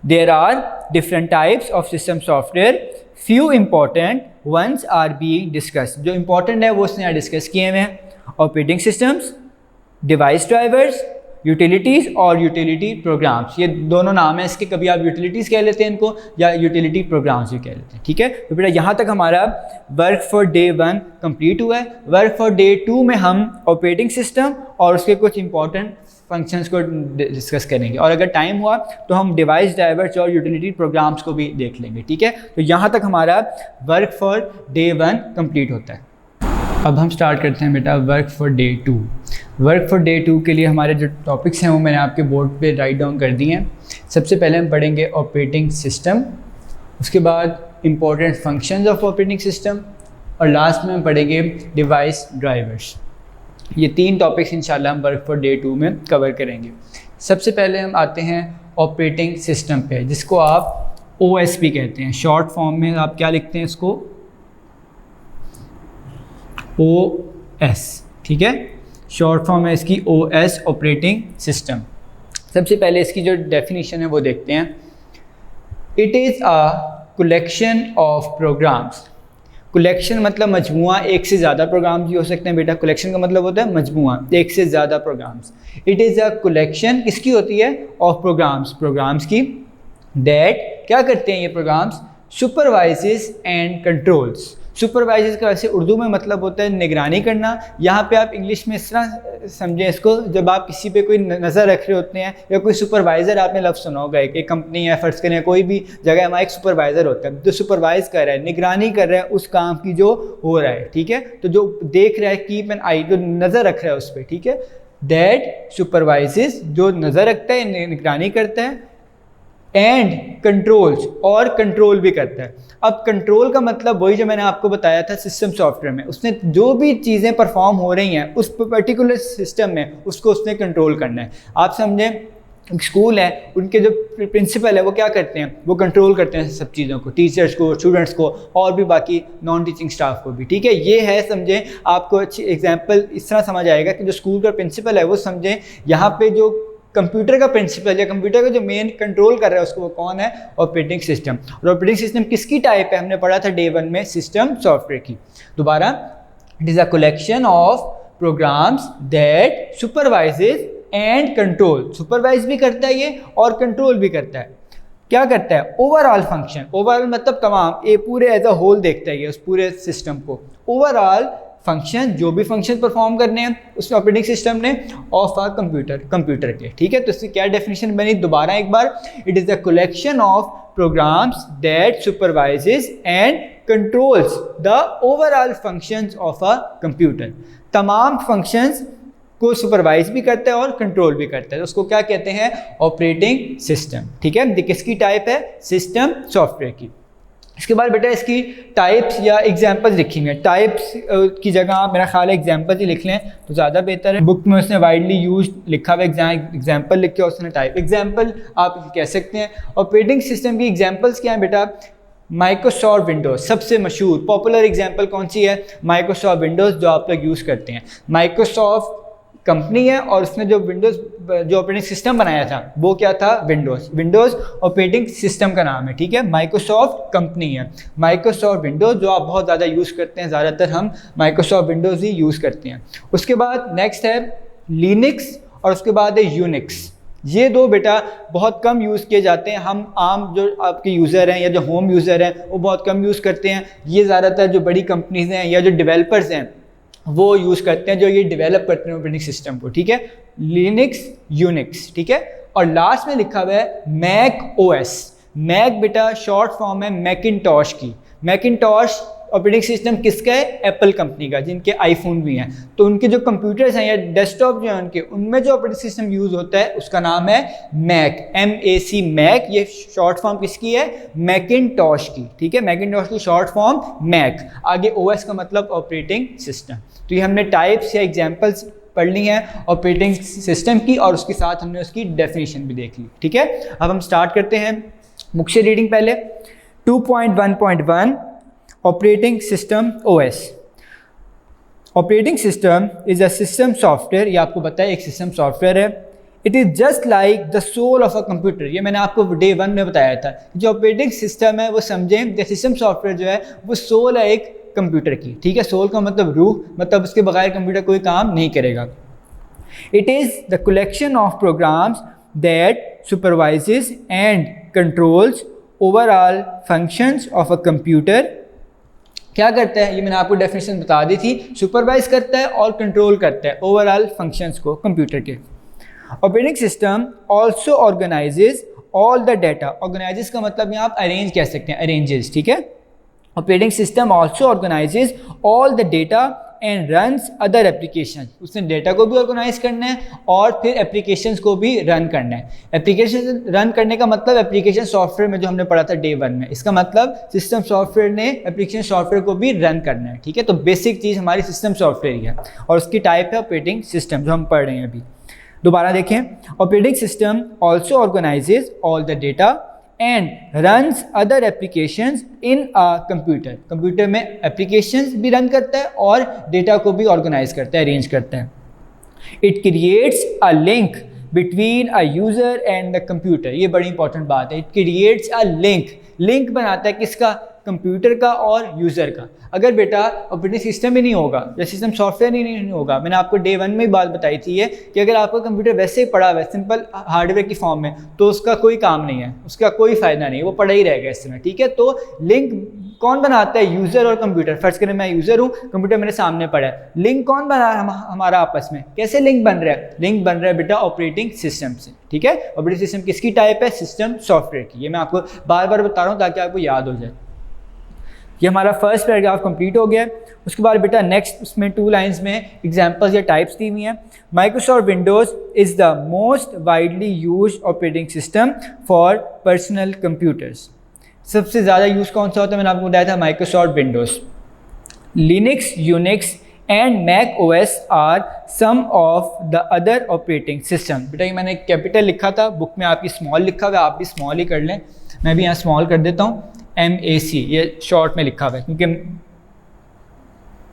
There are different types of system software. Few important ones are being discussed. जो important है वो उसने यहाँ डिस्कस किए हुए हैं। Operating systems, device drivers, utilities और यूटिलिटी प्रोग्राम्स, ये दोनों नाम हैं इसके, कभी आप यूटिलिटीज़ कह लेते हैं इनको या यूटिलिटी प्रोग्राम्स भी कह लेते हैं, ठीक है। तो बेटा यहाँ तक हमारा वर्क फॉर डे 1 कंप्लीट हुआ है। वर्क फॉर डे 2 में हम ऑपरेटिंग सिस्टम और उसके कुछ इंपॉर्टेंट फंक्शंस को डिस्कस करेंगे, और अगर टाइम हुआ तो हम डिवाइस ड्राइवर्स और यूटिलिटी प्रोग्राम्स को भी देख लेंगे, ठीक है। तो यहाँ तक हमारा वर्क फॉर डे 1 कंप्लीट होता है। अब हम स्टार्ट करते हैं बेटा work for day 2। Work for day 2 के लिए हमारे जो टॉपिक्स हैं वो मैंने आपके बोर्ड पे राइट डाउन कर दिए हैं। सबसे पहले हम पढ़ेंगे ऑपरेटिंग सिस्टम, उसके बाद important functions of operating system, और लास्ट में हम पढ़ेंगे डिवाइस ड्राइवर्स। ये 3 टॉपिक्स इंशाल्लाह हम वर्क फॉर डे 2 में कवर करेंगे। सबसे पहले हम आते हैं ऑपरेटिंग सिस्टम पे, जिसको आप OS भी कहते हैं। शॉर्ट फॉर्म में आप क्या लिखते हैं इसको, OS, ठीक है। शॉर्ट फॉर्म है इसकी OS, ऑपरेटिंग सिस्टम। सबसे पहले इसकी जो डेफिनेशन है वो देखते हैं। It is a collection of programs. Collection मतलब मजमुआ, एक से ज़्यादा प्रोग्राम्स भी हो सकते हैं बेटा। कलेक्शन का मतलब होता है मजमुआ, एक से ज़्यादा programs. It is a collection किसकी होती है, ऑफ प्रोग्राम्स, प्रोग्राम्स की, दैट क्या करते हैं ये programs, supervises and controls. Supervisors का वैसे उर्दू में मतलब होता है निगरानी करना। यहाँ पे आप इंग्लिश में इस तरह समझें इसको, जब आप किसी पे कोई नज़र रख रहे होते हैं या कोई सुपरवाइज़र, आपने लफ्ज़ सुना होगा, एक कंपनी है फ़र्ज़ करें, कोई भी जगह हमारा एक सुपरवाइज़र होता है जो सुपरवाइज़ कर रहा है, निगरानी कर रहा है उस काम की जो हो रहा है, ठीक है। तो जो देख रहा है, कीप एन आई, जो नज़र रख रहा है उस पर, ठीक है। दैट सुपरवाइजेस, जो नज़र रखता है, निगरानी करता है, एंड कंट्रोल्स, और कंट्रोल भी करता है। अब कंट्रोल का मतलब वही जो मैंने आपको बताया था सिस्टम सॉफ्टवेयर में, उसने जो भी चीज़ें परफॉर्म हो रही हैं उस पर्टिकुलर सिस्टम में, उसको उसने कंट्रोल करना है। आप समझें स्कूल है, उनके जो प्रिंसिपल है वो क्या करते हैं, वो कंट्रोल करते हैं सब चीज़ों को, टीचर्स को, स्टूडेंट्स को, और भी बाकी नॉन टीचिंग स्टाफ को भी, ठीक है। ये है, समझें, आपको अच्छी एग्जांपल इस तरह समझ आएगा कि जो स्कूल का प्रिंसिपल है वो समझें यहाँ पे जो कंप्यूटर का प्रिंसिपल या कंप्यूटर का जो मेन कंट्रोल कर रहा है उसको वो कौन है, ऑपरेटिंग सिस्टम। और ऑपरेटिंग सिस्टम किसकी टाइप है, हमने पढ़ा था डे 1 में, सिस्टम सॉफ्टवेयर की। दोबारा, it is a collection of programs that supervises and control. Supervise भी करता है ये और कंट्रोल भी करता है। क्या करता है, ओवरऑल फंक्शन, ओवरऑल मतलब तमाम, ये पूरे एज अ होल देखता है ये उस पूरे सिस्टम को। ओवरऑल फंक्शन, जो भी फंक्शन परफॉर्म करने हैं उस ऑपरेटिंग सिस्टम ने, ऑफ अ कंप्यूटर के, ठीक है। तो इसकी क्या डेफिनेशन बनी, दोबारा एक बार, it is a collection of programs that supervises and controls the overall functions of a computer. तमाम फंक्शंस को सुपरवाइज भी करता है और कंट्रोल भी करता है, तो उसको क्या कहते हैं, ऑपरेटिंग सिस्टम, ठीक है। किसकी टाइप है, सिस्टम सॉफ्टवेयर की। इसके बाद बेटा इसकी टाइप्स या एग्जांपल्स लिखेंगे। टाइप्स की जगह आप मेरा ख्याल है एग्जांपल्स ही लिख लें तो ज़्यादा बेहतर है। बुक में उसने वाइडली यूज लिखा हुआ एग्जांपल लिख के उसने टाइप, एग्जांपल आप कह सकते हैं। ऑपरेटिंग सिस्टम की एग्जांपल्स क्या हैं बेटा, माइक्रोसॉफ्ट विंडोज़ सबसे मशहूर पॉपुलर एग्जांपल कौन सी है, माइक्रोसॉफ्ट विंडोज़ जो आप लोग यूज़ करते हैं। माइक्रोसॉफ्ट कंपनी है और उसने जो विंडोज़ जो ऑपरेटिंग सिस्टम बनाया था वो क्या था, विंडोज़ ऑपरेटिंग सिस्टम का नाम है, ठीक है। माइक्रोसॉफ्ट कंपनी है, माइक्रोसॉफ्ट विंडोज़ जो आप बहुत ज़्यादा यूज़ करते हैं, ज़्यादातर हम माइक्रोसॉफ्ट विंडोज़ ही यूज़ करते हैं। उसके बाद नेक्स्ट है लिनक्स और उसके बाद है यूनिक्स। ये दो बेटा बहुत कम यूज़ किए जाते हैं, हम आम जो आपके यूज़र हैं या जो होम यूज़र हैं वो बहुत कम यूज़ करते हैं। ये ज़्यादातर जो बड़ी कंपनीज़ हैं या जो डेवलपर्स हैं वो यूज़ करते हैं, जो ये डेवलप करते हैं ऑपरेटिंग सिस्टम को, ठीक है। लिनक्स, यूनिक्स, ठीक है। और लास्ट में लिखा हुआ है मैक OS। मैक बेटा शॉर्ट फॉर्म है मैकिनटॉश की। मैकिनटॉश ऑपरेटिंग सिस्टम किसका है, एप्पल कंपनी का, जिनके आईफोन भी हैं। तो उनके जो कंप्यूटर्स हैं या डेस्कटॉप जो हैं उनके, उनमें जो ऑपरेटिंग सिस्टम यूज़ होता है उसका नाम है मैक, MAC, मैक। ये शॉर्ट फॉर्म किसकी है, मैकिनटॉश की, ठीक है। मैकिनटॉश की शॉर्ट फॉर्म मैक, आगे OS का मतलब ऑपरेटिंग सिस्टम। तो ये हमने टाइप्स या एग्जाम्पल्स पढ़ ली हैं ऑपरेटिंग सिस्टम की और उसके साथ हमने उसकी डेफिनेशन भी देख ली, ठीक है। अब हम स्टार्ट करते हैं मुख्य से रीडिंग। पहले 2.1.1 operating system OS। Operating system is a system software, ये आपको पता है एक सिस्टम सॉफ्टवेयर है। It is just like the soul of a computer, ये मैंने आपको डे 1 में बताया था। जो ऑपरेटिंग सिस्टम है वो समझें, द सिस्टम सॉफ्टवेयर जो है वो सोल है एक कंप्यूटर की, ठीक है। सोल का मतलब रूह, मतलब उसके बगैर कंप्यूटर कोई काम नहीं करेगा। It is the collection of programs that supervises and controls overall functions of a computer. क्या करता है, ये मैंने आपको डेफिनेशन बता दी थी, सुपरवाइज करता है और कंट्रोल करता है ओवरऑल फंक्शंस को कंप्यूटर के. Operating system also organises all the data. Organises का मतलब यहाँ आप अरेंज कह सकते हैं, अरेंजेस, ठीक है. Operating system also organises all the data and runs other application. उसने डेटा को भी ऑर्गेनाइज करना है और फिर एप्लीकेशंस को भी रन करना है. एप्लीकेशन रन करने का मतलब एप्लीकेशन सॉफ्टवेयर में जो हमने पढ़ा था डे 1 में, इसका मतलब सिस्टम सॉफ्टवेयर ने एप्लीकेशन सॉफ्टवेयर को भी रन करना है, ठीक है. तो बेसिक चीज़ हमारी सिस्टम सॉफ्टवेयर ही है और उसकी टाइप है ऑपरेटिंग सिस्टम, जो हम पढ़ रहे हैं अभी. दोबारा देखें, operating system also organises all the data and runs other applications in a computer. Computer में एप्लीकेशंस भी रन करता है और डेटा को भी ऑर्गेनाइज करता है, अरेंज करता है. It creates a link between a user and the computer. ये बड़ी इंपॉर्टेंट बात है. इट क्रिएट्स अ लिंक बनाता है किसका, कंप्यूटर का और यूज़र का. अगर बेटा ऑपरेटिंग सिस्टम ही नहीं होगा या सिस्टम सॉफ्टवेयर ही नहीं होगा, मैंने आपको डे 1 में ही बात बताई थी ये कि अगर आपका कंप्यूटर वैसे ही पड़ा हुआ है सिंपल हार्डवेयर की फॉर्म में, तो उसका कोई काम नहीं है, उसका कोई फ़ायदा नहीं, वो पड़ा ही रहेगा इस समय, ठीक है. तो लिंक कौन बनाता है, यूज़र और कंप्यूटर. फर्ज करें मैं यूज़र हूँ, कंप्यूटर मेरे सामने पड़ा है, लिंक कौन बना रहा है हमारा आपस में, कैसे लिंक बन रहा है, लिंक बन रहा है बेटा ऑपरेटिंग सिस्टम से, ठीक है. ऑपरेटिंग सिस्टम किसकी टाइप है, सिस्टम सॉफ्टवेयर की. ये मैं आपको बार बार बता रहा हूँ ताकि आपको याद हो जाए. ये हमारा फर्स्ट पैराग्राफ कंप्लीट हो गया. उसके बाद बेटा नेक्स्ट उसमें 2 लाइंस में एग्जांपल्स या टाइप्स दी हुई हैं. Microsoft Windows is the most widely used operating system for personal computers. सबसे ज़्यादा यूज़ कौन सा होता है, मैंने आपको बताया था Microsoft Windows. Linux, Unix and Mac OS are some of the other operating system. बेटा ये मैंने कैपिटल लिखा था, बुक में आपकी स्मॉल लिखा हुआ है, आप भी स्मॉल ही कर लें. मैं भी यहाँ स्मॉल कर देता हूँ, MAC ये शॉर्ट में लिखा हुआ है क्योंकि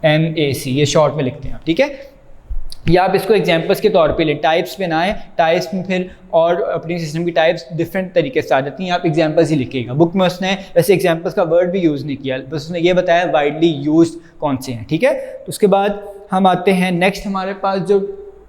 MAC ये शॉर्ट में लिखते हैं, ठीक है. या आप इसको एग्जांपल्स के तौर पे लें, टाइप्स पे ना आए, टाइप्स में फिर और ऑपरेटिंग सिस्टम की टाइप्स डिफरेंट तरीके से आ जाती हैं. आप एग्जांपल्स ही लिखिएगा. बुक में उसने वैसे एग्जांपल्स का वर्ड भी यूज़ नहीं किया, बस उसने ये बताया वाइडली यूज्ड कौन से हैं, ठीक है. तो उसके बाद हम आते हैं नेक्स्ट, हमारे पास जो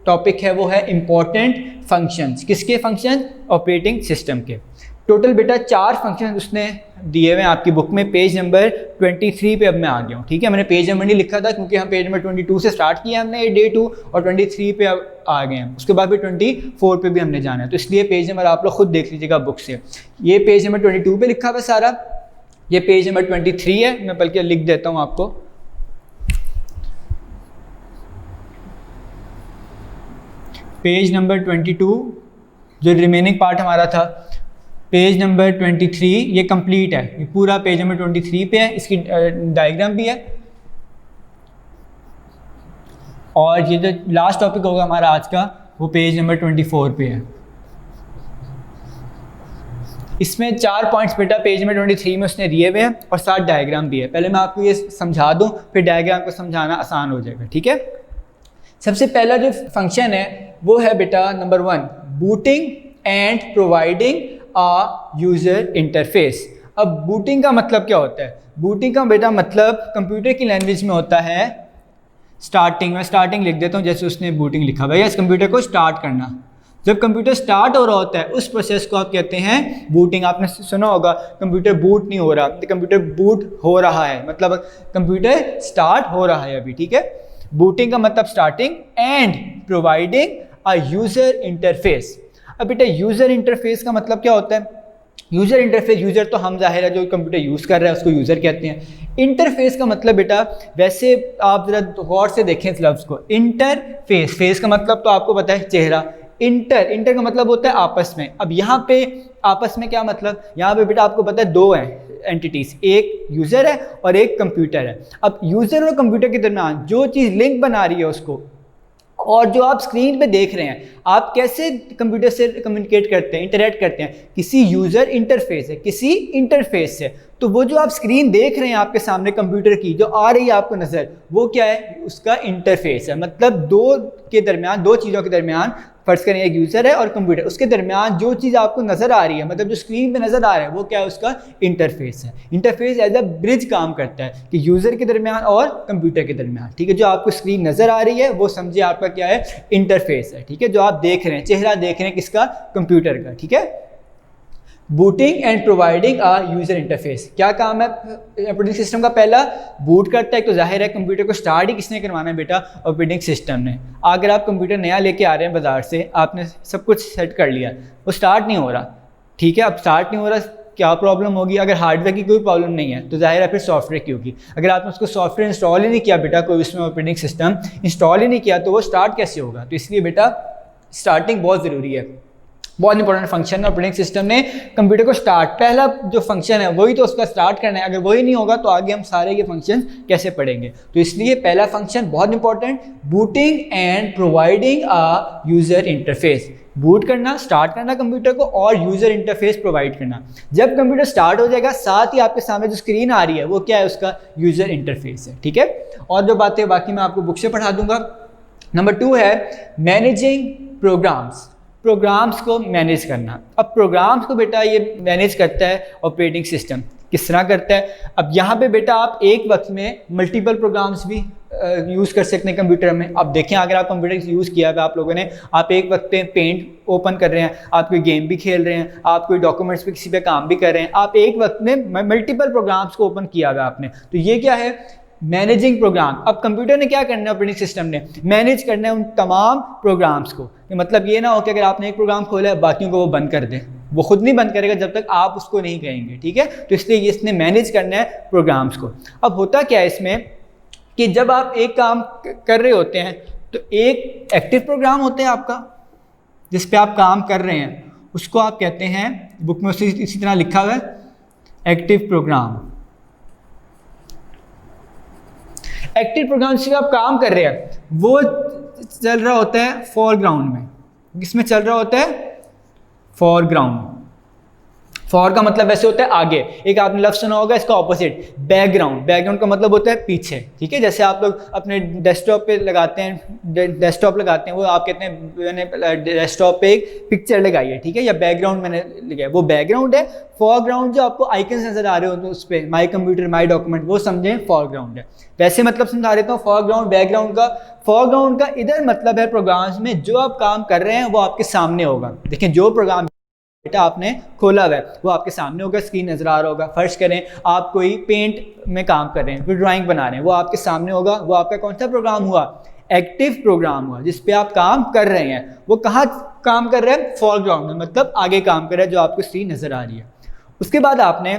टॉपिक है वो है इंपॉर्टेंट फंक्शंस. किसके फंक्शन, ऑपरेटिंग सिस्टम के. टोटल बेटा 4 फंक्शन उसने दिए हुए हैं आपकी बुक में. पेज नंबर 23 पे अब मैं आ गया हूँ, ठीक है. मैंने पेज नंबर नहीं लिखा था क्योंकि हम पेज नंबर 22 से स्टार्ट किया हमने डे 2 और 23 पे अब आ गए हैं. उसके बाद फिर 24 पे भी हमने जाना है, तो इसलिए पेज नंबर आप लोग खुद देख लीजिएगा बुक से. ये पेज नंबर 22 पे लिखा हुआ सारा, ये पेज नंबर 23 है. मैं बल्कि लिख देता हूँ आपको. पेज नंबर 22 जो रिमेनिंग पार्ट हमारा था, पेज नंबर 23 ये कंप्लीट है. ये पूरा पेज नंबर 23 पे है, इसकी डायग्राम भी है. और ये जो लास्ट टॉपिक होगा हमारा आज का वो पेज नंबर 24 पे है. इसमें 4 पॉइंट्स बेटा पेज नंबर 23 में उसने दिए हुए हैं और 7 डायग्राम दिए. पहले मैं आपको ये समझा दूं, फिर डायग्राम को समझाना आसान हो जाएगा, ठीक है. सबसे पहला जो फंक्शन है वो है बेटा number 1, booting and providing a user interface. अब बूटिंग का मतलब क्या होता है, बूटिंग का बेटा मतलब कंप्यूटर की लैंग्वेज में होता है स्टार्टिंग. मैं स्टार्टिंग लिख देता हूँ जैसे उसने बूटिंग लिखा हुआ है, इस कंप्यूटर को स्टार्ट करना. जब कंप्यूटर स्टार्ट हो रहा होता है उस प्रोसेस को आप कहते हैं बूटिंग. आपने सुना होगा कंप्यूटर बूट नहीं हो रहा, तो कंप्यूटर बूट हो रहा है, मतलब कंप्यूटर स्टार्ट हो रहा है अभी, ठीक है. बूटिंग का मतलब starting and providing a user interface. अब बेटा यूज़र इंटरफेस का मतलब क्या होता है, यूज़र इंटरफेस, यूज़र तो हम जाहिर है जो कंप्यूटर यूज़ कर रहा है उसको यूज़र कहते हैं. इंटरफेस का मतलब बेटा, वैसे आप ज़रा गौर से देखें इस लफ्ज़ को, इंटरफेस, फेस का मतलब तो आपको पता है चेहरा, इंटर का मतलब होता है आपस में. अब यहाँ पे आपस में क्या मतलब, यहाँ पे बेटा आपको पता है 2 हैं एंटिटीज़, एक यूज़र है और एक कंप्यूटर है. अब यूज़र और कंप्यूटर के दरमियान जो चीज़ लिंक बना रही है उसको, और जो आप स्क्रीन पे देख रहे हैं, आप कैसे कंप्यूटर से कम्युनिकेट करते हैं, इंटरेक्ट करते हैं, किसी यूज़र इंटरफेस है, किसी इंटरफेस से. तो वो जो आप स्क्रीन देख रहे हैं आपके सामने कंप्यूटर की जो आ रही है आपको नज़र, वो क्या है, उसका इंटरफेस है. मतलब 2 चीज़ों के दरमियान फर्ज करें एक यूज़र है और कंप्यूटर, उसके दरमियान जो चीज़ आपको नज़र आ रही है, मतलब जो स्क्रीन पे नज़र आ रहा है, वो क्या है, उसका इंटरफेस है। इंटरफेस एज अ ब्रिज काम करता है कि यूज़र के दरमियान और कंप्यूटर के दरमियान, ठीक है। जो आपको स्क्रीन नज़र आ रही है वो समझिए आपका क्या है, इंटरफेस है, ठीक है। जो आप देख रहे हैं, चेहरा देख रहे हैं किसका, कंप्यूटर का, ठीक है। Booting and providing a user interface, क्या काम है ऑपरेटिंग सिस्टम का, पहला बूट करता है, तो जाहिर है कंप्यूटर को स्टार्ट ही किसने करवाना है बेटा, ऑपरेटिंग सिस्टम ने। अगर आप कंप्यूटर नया लेके आ रहे हैं बाज़ार से, आपने सब कुछ सेट कर लिया, वो स्टार्ट नहीं हो रहा, ठीक है। अब स्टार्ट नहीं हो रहा, क्या प्रॉब्लम होगी, अगर हार्डवेयर की कोई प्रॉब्लम नहीं है तो जाहिर है फिर सॉफ्टवेयर की होगी। अगर आपने उसको सॉफ्टवेयर इंस्टॉल ही नहीं किया बेटा, कोई उसमें ऑपरेटिंग सिस्टम इंस्टॉल ही नहीं किया, तो वो स्टार्ट कैसे होगा। तो इसलिए बेटा स्टार्टिंग बहुत ज़रूरी है, बहुत इंपॉर्टेंट फंक्शन है ऑपरेटिंग सिस्टम ने कंप्यूटर को स्टार्ट, पहला जो फंक्शन है वही तो उसका स्टार्ट करना है। अगर वही नहीं होगा तो आगे हम सारे ये फंक्शन कैसे पढ़ेंगे। तो इसलिए पहला फंक्शन बहुत important, booting and providing a user interface, boot करना, स्टार्ट करना कंप्यूटर को, और यूज़र इंटरफेस प्रोवाइड करना। जब कंप्यूटर स्टार्ट हो जाएगा, साथ ही आपके सामने जो स्क्रीन आ रही है वो क्या है, उसका यूज़र इंटरफेस है, ठीक है। और जो बातें बाकी मैं आपको बुक से पढ़ा दूंगा। नंबर 2 है मैनेजिंग प्रोग्राम्स, प्रोग्राम्स को मैनेज करना। अब प्रोग्राम्स को बेटा ये मैनेज करता है ऑपरेटिंग सिस्टम, किस तरह करता है। अब यहाँ पे बेटा आप एक वक्त में मल्टीपल प्रोग्राम्स भी यूज़ कर सकते हैं कंप्यूटर में। अब देखें, अगर आप कंप्यूटर यूज़ किया है आप लोगों ने, आप एक वक्त में पेंट ओपन कर रहे हैं, आप कोई गेम भी खेल रहे हैं, आप कोई डॉक्यूमेंट्स पे किसी पे काम भी कर रहे हैं, आप एक वक्त में मल्टीपल प्रोग्राम्स को ओपन किया हुआ आपने, तो ये क्या है, मैनेजिंग प्रोग्राम। अब कंप्यूटर ने क्या करना है, ऑपरेटिंग सिस्टम ने मैनेज करना है उन तमाम प्रोग्राम्स को। मतलब ये ना हो कि अगर आपने एक प्रोग्राम खोला है बाकियों को वो बंद कर दे, वो खुद नहीं बंद करेगा जब तक आप उसको नहीं कहेंगे, ठीक है। तो इसलिए इसने मैनेज करना है प्रोग्राम्स को। अब होता क्या है इसमें कि जब आप एक काम कर रहे होते हैं तो एक एक्टिव प्रोग्राम होता है आपका जिस पे आप काम कर रहे हैं, उसको आप कहते हैं, बुक में उसी इसी तरह लिखा हुआ है, एक्टिव प्रोग्राम। एक्टिव प्रोग्राम जिसमें आप काम कर रहे हैं वो चल रहा होता है फोरग्राउंड में। किसमें चल रहा होता है, फोरग्राउंड। फॉर का मतलब वैसे होता है आगे, एक आपने लफ्ज़ सुना होगा इसका ऑपोजिट बैकग्राउंड। बैकग्राउंड का मतलब होता है पीछे, ठीक है। जैसे आप लोग अपने डेस्कटॉप पे लगाते हैं, डेस्कटॉप लगाते हैं, वो आप कहते हैं मैंने डेस्कटॉप पे एक पिक्चर लगाई है, ठीक है, या बैकग्राउंड मैंने लगाया, वो बैकग्राउंड है। फॉरग्राउंड जो आपको आइकन्स नजर आ रहे होते हैं उस पर, माई कंप्यूटर, माई डॉक्यूमेंट, वो समझें फॉरग्राउंड है। वैसे मतलब समझा देता हूँ फॉरग्राउंड बैकग्राउंड का। फॉरग्राउंड का इधर मतलब है प्रोग्राम्स में जो आप काम कर रहे हैं वो आपके सामने होगा। देखिए जो प्रोग्राम बेटा आपने खोला हुआ है वो आपके सामने होगा, स्क्रीन नजर आ रहा होगा। फर्ज करें आप कोई पेंट में काम कर रहे हैं, कोई ड्राइंग बना रहे हैं, वो आपके सामने होगा। वो आपका कौन सा प्रोग्राम हुआ, एक्टिव प्रोग्राम हुआ, जिस पे आप काम कर रहे हैं। वो कहाँ काम कर रहे हैं, फॉरग्राउंड में, मतलब आगे काम कर रहा है जो आपको स्क्रीन नजर आ रही है। उसके बाद आपने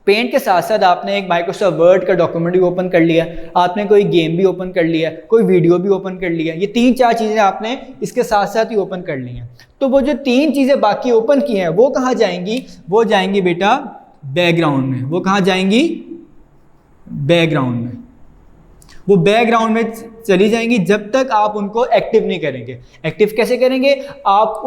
पेंट के साथ साथ आपने एक माइक्रोसॉफ्ट वर्ड का डॉक्यूमेंट भी ओपन कर लिया, आपने कोई गेम भी ओपन कर लिया, कोई वीडियो भी ओपन कर लिया। ये 3-4 चीज़ें आपने इसके साथ साथ ही ओपन कर ली हैं। तो वो जो 3 चीज़ें बाकी ओपन की हैं वो कहाँ जाएंगी, वो जाएंगी बेटा बैकग्राउंड में। वो कहाँ जाएंगी, बैकग्राउंड में। वो बैकग्राउंड में चली जाएंगी जब तक आप उनको एक्टिव नहीं करेंगे। एक्टिव कैसे करेंगे, आप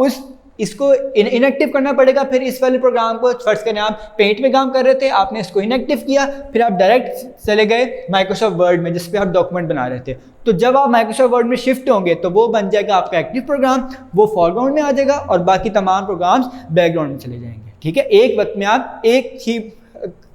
इसको इनएक्टिव करना पड़ेगा। फिर इस वाले प्रोग्राम को फर्ज करें आप पेंट में काम कर रहे थे, आपने इसको इनएक्टिव किया, फिर आप डायरेक्ट चले गए माइक्रोसॉफ्ट वर्ड में जिस पे आप डॉक्यूमेंट बना रहे थे। तो जब आप माइक्रोसॉफ्ट वर्ड में शिफ्ट होंगे तो वो बन जाएगा आपका एक्टिव प्रोग्राम, वो फॉरग्राउंड में आ जाएगा और बाकी तमाम प्रोग्राम्स बैकग्राउंड में चले जाएंगे, ठीक है। एक वक्त में आप एक ही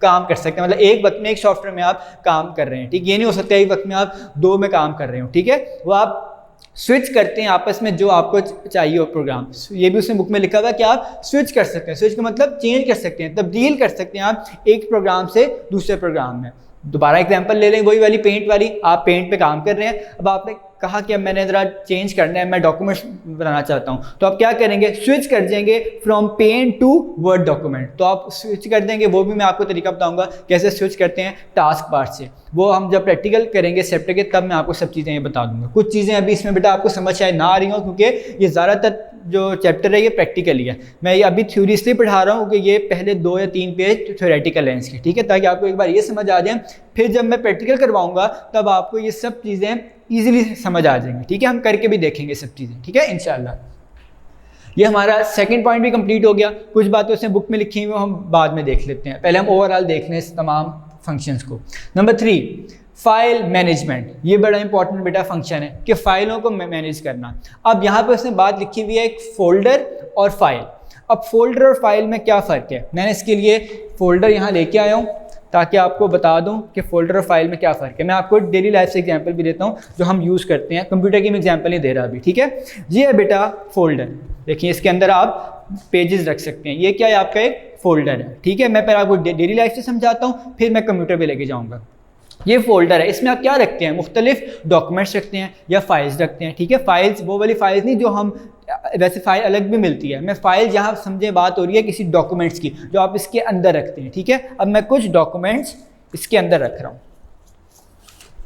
काम कर सकते हैं, मतलब एक वक्त में एक सॉफ्टवेयर में आप काम कर रहे हैं, ठीक। ये नहीं हो सकता एक वक्त में आप 2 में काम कर रहे हो, ठीक है। वो आप स्विच करते हैं आपस में जो आपको चाहिए हो प्रोग्राम। ये भी उसमें बुक में लिखा हुआ है कि आप स्विच कर सकते हैं। स्विच का मतलब चेंज कर सकते हैं, तब्दील कर सकते हैं आप एक प्रोग्राम से दूसरे प्रोग्राम में। दोबारा एग्जांपल ले लें, वही वाली पेंट वाली। आप पेंट पे काम कर रहे हैं, अब आपने कहा कि अब मैंने ज़रा चेंज करना है, मैं डॉक्यूमेंट्स बनाना चाहता हूँ, तो आप क्या करेंगे, स्विच कर देंगे from paint to word document. तो आप स्विच कर देंगे, वो भी मैं आपको तरीका बताऊंगा कैसे स्विच करते हैं टास्क बार से। वो हम जब प्रैक्टिकल करेंगे चैप्टर के तब मैं आपको सब चीज़ें ये बता दूंगा। कुछ चीज़ें अभी इसमें बेटा आपको समझ शायद ना आ रही हो क्योंकि ये ज़्यादातर जो चैप्टर है ये प्रैक्टिकल है। मैं ये अभी थ्योरी इसलिए पढ़ा रहा हूँ कि ये पहले 2 या 3 पेज थ्योरेटिकल है इसके, ठीक है, ताकि आपको एक बार ये समझ आ जाए। फिर जब मैं प्रैक्टिकल करवाऊंगा तब आपको ये सब चीज़ें ईजिली समझ आ जाएंगी, ठीक है। हम करके भी देखेंगे सब चीज़ें, ठीक है, इंशाल्लाह। ये हमारा सेकंड पॉइंट भी कंप्लीट हो गया। कुछ बातें उसने बुक में लिखी हुई हम बाद में देख लेते हैं, पहले हम ओवरऑल देख लें इस तमाम फंक्शंस को। नंबर 3, फाइल मैनेजमेंट, ये बड़ा इंपॉर्टेंट बेटा फंक्शन है कि फ़ाइलों को मैनेज करना। अब यहाँ पे उसने बात लिखी हुई है एक फ़ोल्डर और फाइल। अब फोल्डर और फाइल में क्या फ़र्क है, मैंने इसके लिए फ़ोल्डर यहाँ लेके आया हूँ ताकि आपको बता दूँ कि फ़ोल्डर और फाइल में क्या फ़र्क है। मैं आपको डेली लाइफ से एग्जांपल भी देता हूँ जो हम यूज़ करते हैं, कंप्यूटर की मैं एग्जांपल नहीं दे रहा अभी, ठीक है। ये है बेटा फ़ोल्डर, देखिए इसके अंदर आप पेजेस रख सकते हैं। ये क्या है, आपका एक फ़ोल्डर है, ठीक है। मैं पहले आपको डेली लाइफ से समझाता हूँ, फिर मैं कंप्यूटर पर लेके जाऊँगा। ये फोल्डर है, इसमें आप क्या रखते हैं, मुख्तलिफ डॉक्यूमेंट्स रखते हैं या फाइल्स रखते हैं, ठीक है। फाइल्स वो वाली फाइल्स नहीं जो हम, वैसे फाइल अलग भी मिलती है, मैं फाइल जहाँ समझे बात हो रही है किसी डॉक्यूमेंट्स की जो आप इसके अंदर रखते हैं, ठीक है। अब मैं कुछ डॉक्यूमेंट्स इसके अंदर रख रहा हूँ,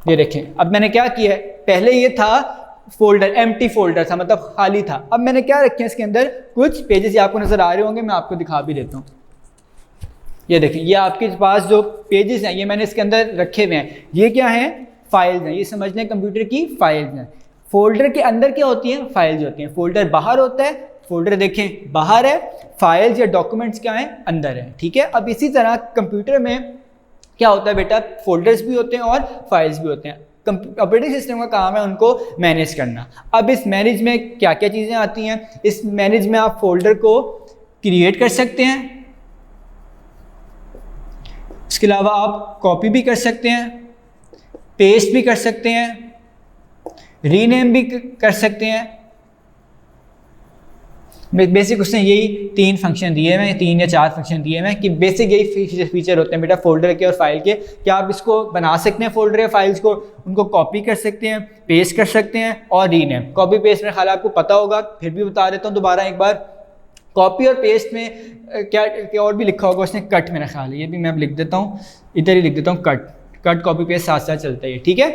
ये देखें। अब मैंने क्या किया है, पहले ये था फोल्डर, एम्प्टी फोल्डर था, मतलब खाली था। अब मैंने क्या रखे हैं इसके अंदर, कुछ पेजेस ये आपको नजर आ रहे होंगे, मैं आपको दिखा भी देता हूँ। ये देखें, ये आपके पास जो पेजेस हैं ये मैंने इसके अंदर रखे हुए हैं। ये क्या हैं, फाइल्स हैं, ये समझ लें कंप्यूटर की फाइल्स हैं। फोल्डर के अंदर क्या होती हैं, फाइल्स होती हैं। फोल्डर बाहर होता है, फोल्डर देखें बाहर है, फाइल्स या डॉक्यूमेंट्स क्या हैं, अंदर है, ठीक है। अब इसी तरह कंप्यूटर में क्या होता है बेटा, फोल्डर्स भी होते हैं और फाइल्स भी होते हैं। ऑपरेटिंग सिस्टम का काम है उनको मैनेज करना। अब इस मैनेज में क्या क्या चीज़ें आती हैं, इस मैनेज में आप फोल्डर को क्रिएट कर सकते हैं, इसके अलावा आप कॉपी भी कर सकते हैं, पेस्ट भी कर सकते हैं, रीनेम भी कर सकते हैं। बेसिक उसने यही 3 फंक्शन दिए हुए हैं, 3 या 4 फंक्शन दिए हुए हैं कि बेसिक यही फीचर होते हैं बेटा फोल्डर के और फाइल के, कि आप इसको बना सकते हैं फोल्डर या फाइल्स को, उनको कॉपी कर सकते हैं, पेस्ट कर सकते हैं और रीनेम। कॉपी पेस्ट में ख्याल आपको पता होगा, फिर भी बता देता हूँ दोबारा एक बार। कॉपी और पेस्ट में क्या और भी लिखा होगा उसने, कट मेरा ख्याल है, ये भी मैं अब लिख देता हूँ, इधर ही लिख देता हूँ, कट कॉपी पेस्ट साथ साथ चलता है, ठीक है।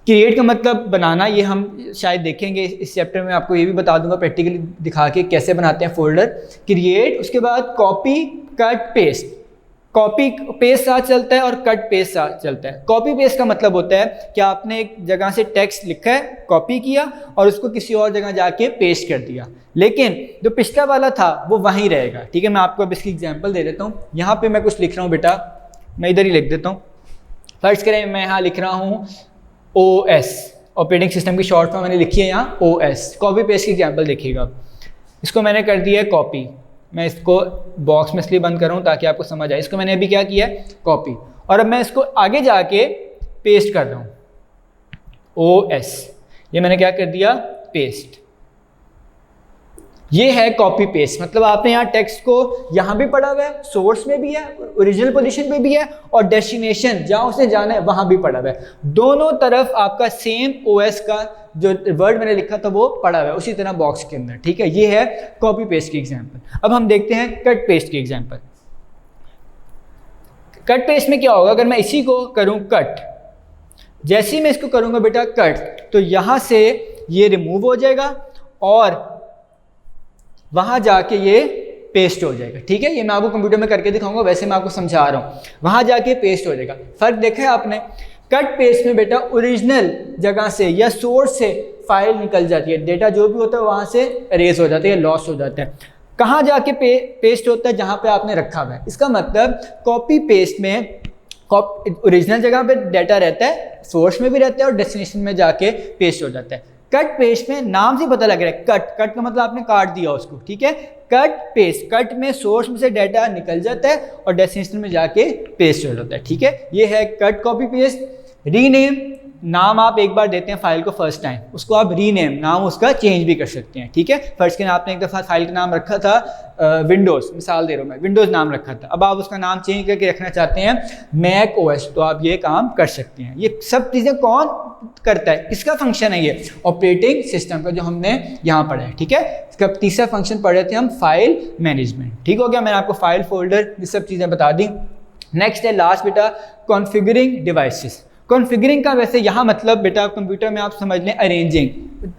क्रिएट का मतलब बनाना, ये हम शायद देखेंगे इस चैप्टर में, आपको ये भी बता दूंगा प्रैक्टिकली दिखा के कैसे बनाते हैं फोल्डर। क्रिएट, उसके बाद copy, cut, paste. Copy paste साथ चलता है और कट पेस्ट साथ चलता है। कॉपी पेस्ट का मतलब होता है कि आपने एक जगह से टेक्स्ट लिखा है, कॉपी किया और उसको किसी और जगह जाके पेस्ट कर दिया, लेकिन जो पिछला वाला था वो वहीं रहेगा, ठीक है। मैं आपको अब इसकी एग्जांपल दे देता हूँ। यहाँ पे मैं कुछ लिख रहा हूँ बेटा, मैं इधर ही लिख देता हूँ। फर्स्ट करें, मैं यहाँ लिख रहा हूँ OS, ऑपरेटिंग सिस्टम की शॉर्ट फॉर्म मैंने लिखी है यहाँ OS। कॉपी पेस्ट की एग्जांपल देखिएगा, इसको मैंने कर दिया है कॉपी। मैं इसको बॉक्स में इसलिए बंद कर रहा हूँ ताकि आपको समझ आए। इसको मैंने अभी क्या किया है, कॉपी, और अब मैं इसको आगे जाके पेस्ट कर रहा हूँ OS। ये मैंने क्या कर दिया, पेस्ट। ये है कॉपी पेस्ट, मतलब आपने यहाँ टेक्स्ट को यहाँ भी पढ़ा हुआ है, सोर्स में भी है, ओरिजिनल पोजीशन पे भी है, और डेस्टिनेशन जहाँ उसने जाना है वहाँ भी पढ़ा हुआ है। दोनों तरफ आपका सेम OS का जो वर्ड मैंने लिखा था वो पढ़ा हुआ है उसी तरह बॉक्स के अंदर, ठीक है। ये है कॉपी पेस्ट की एग्जांपल। अब हम देखते हैं कट पेस्ट की एग्जांपल। कट पेस्ट में क्या होगा, अगर मैं इसी को करूँ कट, जैसे ही मैं इसको करूँगा बेटा कट, तो यहाँ से ये रिमूव हो जाएगा और वहां जाके ये पेस्ट हो जाएगा, ठीक है। ये मैं आपको कंप्यूटर में करके दिखाऊंगा, वैसे मैं आपको समझा रहा हूँ। वहां जाके पेस्ट हो जाएगा। फर्क देखा है आपने, कट पेस्ट में बेटा ओरिजिनल जगह से या सोर्स से फाइल निकल जाती है, डेटा जो भी होता है वहां से एरेज हो जाता है या लॉस हो जाता है। कहाँ जाके पेस्ट होता है, जहां पे आपने रखा हुआ है। इसका मतलब कॉपी पेस्ट में ओरिजिनल जगह पे डाटा रहता है, सोर्स में भी रहता है और डेस्टिनेशन में जाके पेस्ट हो जाता है। कट पेस्ट में नाम से पता लग रहा है, कट का मतलब आपने काट दिया उसको, ठीक है। कट पेस्ट, कट में सोर्स में से डाटा निकल जाता है और डेस्टिनेशन में जाके पेस्ट हो जाता है, ठीक है। ये है कट कॉपी पेस्ट। रीनेम, नाम आप एक बार देते हैं फाइल को फर्स्ट टाइम, उसको आप रीनेम, नाम उसका चेंज भी कर सकते हैं, ठीक है। फर्स्ट के आपने एक दफ़ा फाइल का नाम रखा था विंडोज़, मिसाल दे रहा हूँ मैं, विंडोज़ नाम रखा था, अब आप उसका नाम चेंज करके रखना चाहते हैं मैक OS, तो आप ये काम कर सकते हैं। ये सब चीज़ें कौन करता है, किसका फंक्शन है ये, ऑपरेटिंग सिस्टम का, जो हमने यहाँ पढ़ा है, ठीक है। इसका तीसरा फंक्शन पढ़ रहे थे हम, फाइल मैनेजमेंट, ठीक हो गया। मैंने आपको फाइल, फोल्डर, ये सब चीज़ें बता दी। नेक्स्ट है लास्ट बेटा, कॉन्फ़िगरिंग डिवाइसेस। कॉन्फ़िगरिंग का वैसे यहाँ मतलब बेटा कंप्यूटर में आप समझ लें अरेंजिंग,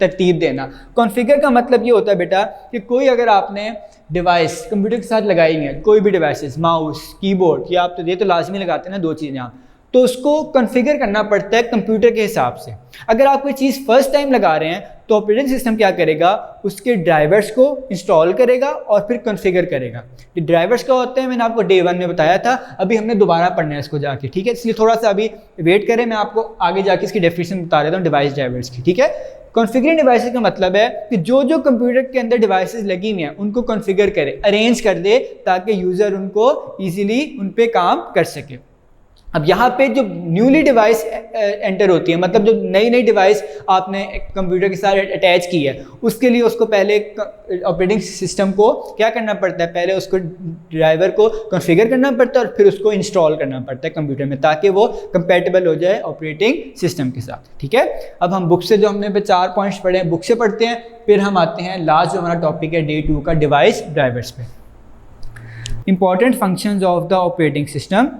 तरतीब देना। कॉन्फ़िगर का मतलब ये होता है बेटा कि कोई अगर आपने डिवाइस कंप्यूटर के साथ लगाई हुई है, कोई भी डिवाइसेस, माउस, कीबोर्ड, ये आप तो ये तो लाजमी लगाते हैं ना, 2 चीज़ें आप, तो उसको कॉन्फ़िगर करना पड़ता है कंप्यूटर के हिसाब से। अगर आप कोई चीज़ फर्स्ट टाइम लगा रहे हैं तो ऑपरेटिंग सिस्टम क्या करेगा, उसके ड्राइवर्स को इंस्टॉल करेगा और फिर कॉन्फ़िगर करेगा। ड्राइवर्स क्या होते हैं मैंने आपको डे 1 में बताया था, अभी हमने दोबारा पढ़ना है इसको जाके, ठीक है। इसलिए थोड़ा सा अभी वेट करें, मैं आपको आगे जाके इसकी डेफिनेशन बता देता हूँ डिवाइस ड्राइवर्स की, ठीक है। कॉन्फ़िगरिंग डिवाइसेस का मतलब है कि जो जो कंप्यूटर के अंदर डिवाइसेस लगी हुई हैं उनको कॉन्फ़िगर करे, अरेंज कर दे ताकि यूज़र उनको ईजिली उन पर काम कर सके। अब यहाँ पे जो न्यूली डिवाइस एंटर होती है, मतलब जो नई नई डिवाइस आपने कंप्यूटर के साथ अटैच की है, उसके लिए उसको पहले ऑपरेटिंग सिस्टम को क्या करना पड़ता है, पहले उसको ड्राइवर को कॉन्फ़िगर करना पड़ता है और फिर उसको इंस्टॉल करना पड़ता है कंप्यूटर में ताकि वो कंपैटिबल हो जाए ऑपरेटिंग सिस्टम के साथ, ठीक है। अब हम बुक से जो हमने 4 पॉइंट्स पढ़े हैं बुक से पढ़ते हैं, फिर हम आते हैं लास्ट जो हमारा टॉपिक है डे 2 का, डिवाइस ड्राइवर्स पे। Important functions of the operating system.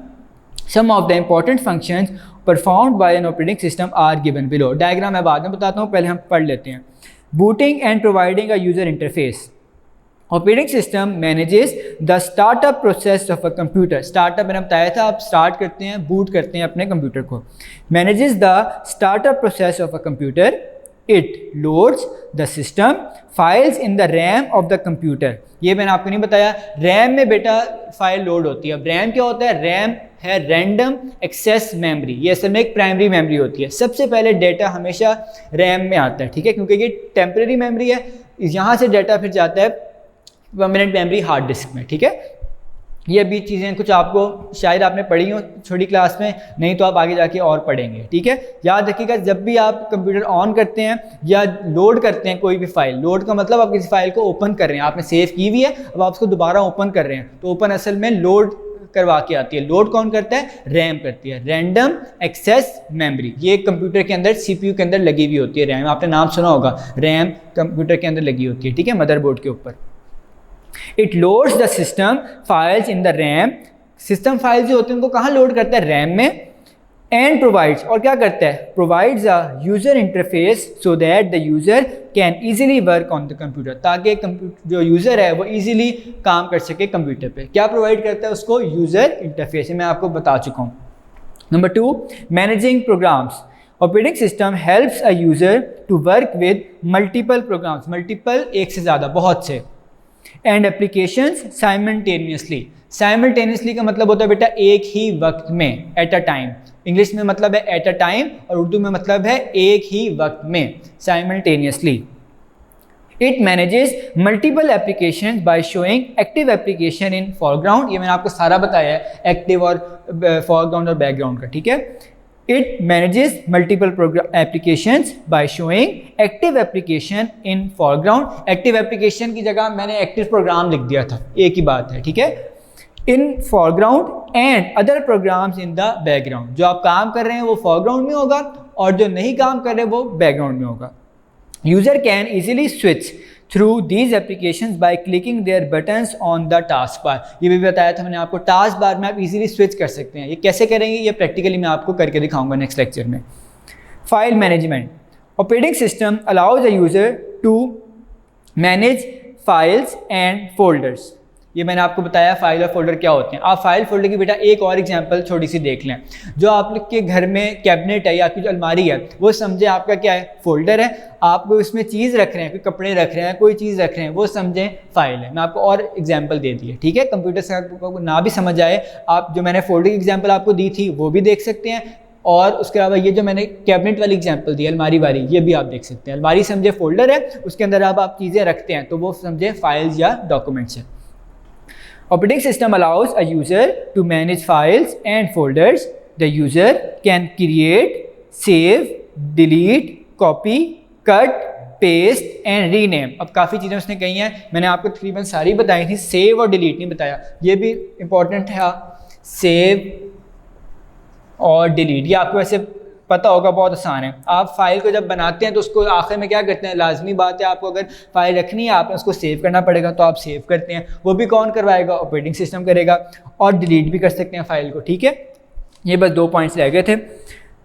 Some of the important functions performed by an operating system are given below. Diagram मैं बाद में बताता हूँ, पहले हम पढ़ लेते हैं। Booting and providing a user interface. Operating system manages the startup process of a computer. Startup मैंने बताया था, आप स्टार्ट करते हैं, बूट करते हैं अपने कंप्यूटर को। Manages the startup process of a computer. It loads the system files in the RAM of the computer. ये मैंने आपको नहीं बताया, रैम में बेटा फाइल लोड होती है। अब रैम क्या होता है, रैम है रैंडम एक्सेस मेमोरी, ये असल में एक प्राइमरी मेमोरी होती है। सबसे पहले डेटा हमेशा रैम में आता है, ठीक है, क्योंकि ये टेम्परेरी मेमोरी है, यहाँ से डेटा फिर जाता है परमानेंट मेमोरी हार्ड डिस्क में, ठीक है। ये अभी चीज़ें कुछ आपको शायद आपने पढ़ी हो छोटी क्लास में, नहीं तो आप आगे जाके और पढ़ेंगे, ठीक है। याद रखिएगा, जब भी आप कंप्यूटर ऑन करते हैं या लोड करते हैं कोई भी फाइल, लोड का मतलब आप किसी फाइल को ओपन कर रहे हैं, आपने सेव की हुई है, अब आप उसको दोबारा ओपन कर रहे हैं, तो ओपन असल में लोड करवा के आती है। लोड कौन करता है, रैम करती है, रैंडम एक्सेस मेमोरी। ये कंप्यूटर के अंदर सीपीयू के अंदर लगी हुई होती है रैम, आपने नाम सुना होगा, रैम कंप्यूटर के अंदर लगी होती है, ठीक है, मदरबोर्ड के ऊपर। It loads the system files in the RAM. System file जो होते हैं उनको कहाँ लोड करता है, रैम में। एंड प्रोवाइड्स, और क्या करता है, provides a user interface so that the user can easily work on the computer, ताकि जो यूज़र है वो ईजिली काम कर सके कंप्यूटर पे। क्या प्रोवाइड करता है उसको, यूज़र इंटरफेस, मैं आपको बता चुका हूँ। Number 2, managing programs. Operating system helps a user to work with multiple programs, multiple एक से ज़्यादा, बहुत से, एंड एप्लीकेशंस साइमल्टेनियसली। साइमल्टेनियसली का मतलब होता है बेटा एक ही वक्त में, एट अ टाइम। इंग्लिश में मतलब है एट अ टाइम और उर्दू में मतलब है एक ही वक्त में, simultaneously. It manages multiple application by showing active application in foreground. ये मैंने आपको सारा बताया है, एक्टिव और फोरग्राउंड और बैकग्राउंड का, ठीक है। It manages multiple applications by showing active application in foreground. Active application की जगह मैंने active program लिख दिया था, एक ही बात है, ठीक है। In foreground and other programs in the background. जो आप काम कर रहे हैं वो foreground में होगा और जो नहीं काम कर रहे वो background में होगा। User can easily switch through these applications by clicking their buttons on the taskbar. ये भी बताया था मैंने आपको, टास्क बार में आप इजीली स्विच कर सकते हैं। ये कैसे करेंगे, ये प्रैक्टिकली मैं आपको करके दिखाऊंगा नेक्स्ट लेक्चर में। File management. Operating system allows a user to manage files and folders. ये मैंने आपको बताया फाइल और फोल्डर क्या होते हैं। आप फाइल फोल्डर की बेटा एक और एग्जांपल छोटी सी देख लें। जो आपके घर में कैबिनेट है या आपकी जो अलमारी है वो समझे आपका क्या है, फोल्डर है। आप कोई उसमें चीज़ रख रहे हैं, कोई कपड़े रख रहे हैं, कोई चीज़ रख रहे हैं, वो समझें फाइल है। मैं आपको और एग्जांपल दे दी है, ठीक है। कंप्यूटर से आपको ना भी समझ आए, आप जो मैंने फोल्डर की एग्जांपल आपको दी थी वो भी देख सकते हैं, और उसके अलावा ये जो मैंने कैबिनेट वाली एग्जांपल दी अलमारी वाली, ये भी आप देख सकते हैं। अलमारी समझे फोल्डर है, उसके अंदर आप चीज़ें रखते हैं, तो वो समझे फाइल्स या डॉक्यूमेंट्स है। Operating system allows a user to manage files and folders. The user can create, save, delete, copy, cut, paste and rename. अब काफ़ी चीज़ें उसने कही हैं, मैंने आपको तकरीबन सारी बताई थी, सेव और डिलीट नहीं बताया, ये भी इंपॉर्टेंट है। सेव और डिलीट ये आपको वैसे पता होगा, बहुत आसान है। आप फाइल को जब बनाते हैं तो उसको आखिर में क्या करते हैं, लाजमी बात है आपको अगर फाइल रखनी है आपने उसको सेव करना पड़ेगा, तो आप सेव करते हैं, वो भी कौन करवाएगा, ऑपरेटिंग सिस्टम करेगा। और डिलीट भी कर सकते हैं फाइल को, ठीक है। ये बस 2 पॉइंट्स रह गए थे।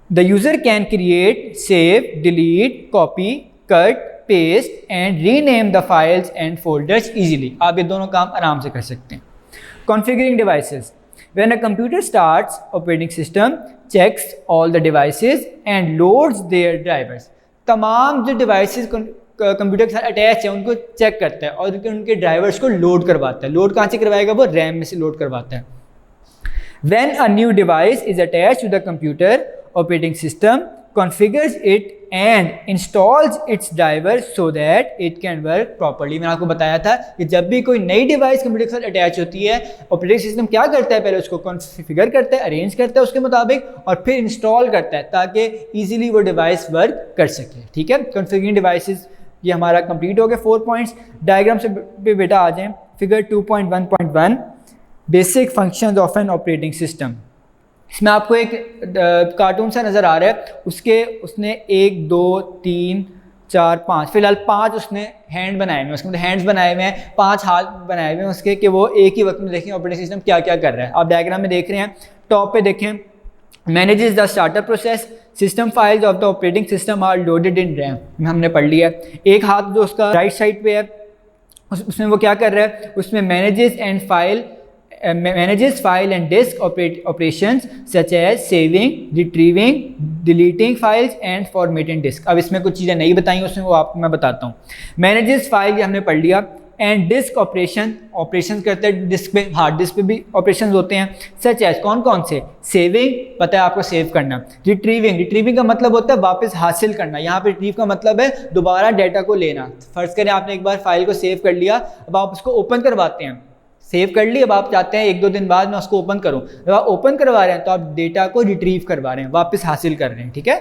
The user can create, save, delete, copy, cut, paste and rename the files and folders easily. आप ये दोनों काम आराम से कर सकते हैं। Configuring devices. When a computer starts operating system checks all the devices and loads their drivers. तमाम जो डिवाइसेस कंप्यूटर के साथ अटैच है उनको चेक करता है और उनके ड्राइवर्स को लोड करवाता है। लोड कहाँ से करवाएगा? वो रैम में से लोड करवाता है। When a new device is attached to the computer, operating system configures it and installs its driver so that it can work properly। मैंने आपको बताया था कि जब भी कोई नई डिवाइस कंप्यूटर के साथ अटैच होती है, ऑपरेटिंग सिस्टम क्या करता है? पहले उसको कॉन्फ़िगर करता है, अरेंज करता है उसके मुताबिक और फिर इंस्टॉल करता है ताकि ईजिली वो डिवाइस वर्क कर सके। ठीक है, कॉन्फ़िगरिंग डिवाइसेस ये हमारा कंप्लीट हो गया 4 पॉइंट्स। डायग्राम से बेटा आ जाएं, figure 2.1.1 basic functions of an operating system. इसमें आपको एक कार्टून सा नज़र आ रहा है, उसने 1 2 3 4 5 फिलहाल 5 उसने हैंड बनाए हुए हैं, उसके मतलब हैंड्स बनाए हुए हैं, 5 हाथ बनाए हुए हैं उसके कि वो एक ही वक्त में देखें ऑपरेटिंग सिस्टम क्या क्या कर रहा है। आप डायग्राम में देख रहे हैं, टॉप पे देखें manages the starter process, system files of the operating system are loaded in RAM, हमने पढ़ लिया। एक हाथ जो उसका राइट साइड पे है उसमें वो क्या कर रहा है? उसमें manages file and disk operations such as saving, retrieving, deleting files and formatting disk। अब इसमें कुछ चीज़ें नहीं बताई उसमें, वो आपको मैं बताता हूँ। manages file ये हमने पढ़ लिया, एंड डिस्क ऑपरेशन करते हैं डिस्क पे, हार्ड डिस्क पे भी ऑपरेशन होते हैं। सच एज कौन कौन से? सेविंग, पता है आपको सेव करना। रिट्रीविंग का मतलब होता है वापस हासिल करना। यहाँ पे रिट्रीव का मतलब है दोबारा डाटा को लेना। फर्ज करें आपने एक बार फाइल को सेव कर लिया, अब आप उसको ओपन करवाते हैं, सेव कर ली, अब आप चाहते हैं 1-2 दिन बाद मैं उसको ओपन करूं। जब आप ओपन करवा रहे हैं तो आप डेटा को रिट्रीव करवा रहे हैं, वापस हासिल कर रहे हैं। ठीक है,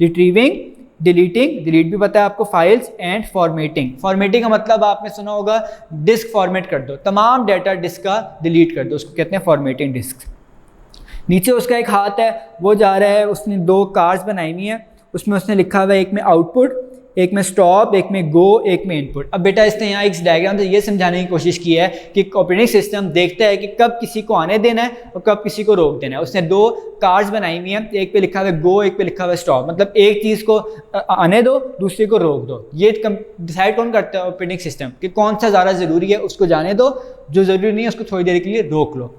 रिट्रीविंग, डिलीट भी पता है आपको, फाइल्स एंड फॉर्मेटिंग का मतलब आपने सुना होगा डिस्क फॉर्मेट कर दो, तमाम डाटा डिस्क का डिलीट कर दो, उसको कहते हैं फॉर्मेटिंग डिस्क। नीचे उसका एक हाथ है, वो जा रहा है, उसने 2 कार्ड्स बनाई हुई हैं, उसमें उसने लिखा हुआ है एक में आउटपुट, एक में स्टॉप, एक में गो, एक में इनपुट। अब बेटा इसने यहाँ इस डायग्राम से ये समझाने की कोशिश की है कि ऑपरेटिंग सिस्टम देखता है कि कब किसी को आने देना है और कब किसी को रोक देना है। उसने 2 कार्ड्स बनाई हुई हैं, एक पे लिखा हुआ है गो, एक पे लिखा हुआ है स्टॉप, मतलब एक चीज़ को आने दो, दूसरे को रोक दो। ये डिसाइड कौन करता है? ऑपरेटिंग सिस्टम, कि कौन सा ज़्यादा ज़रूरी है उसको जाने दो, जो ज़रूरी नहीं है उसको थोड़ी देर के लिए रोक लो।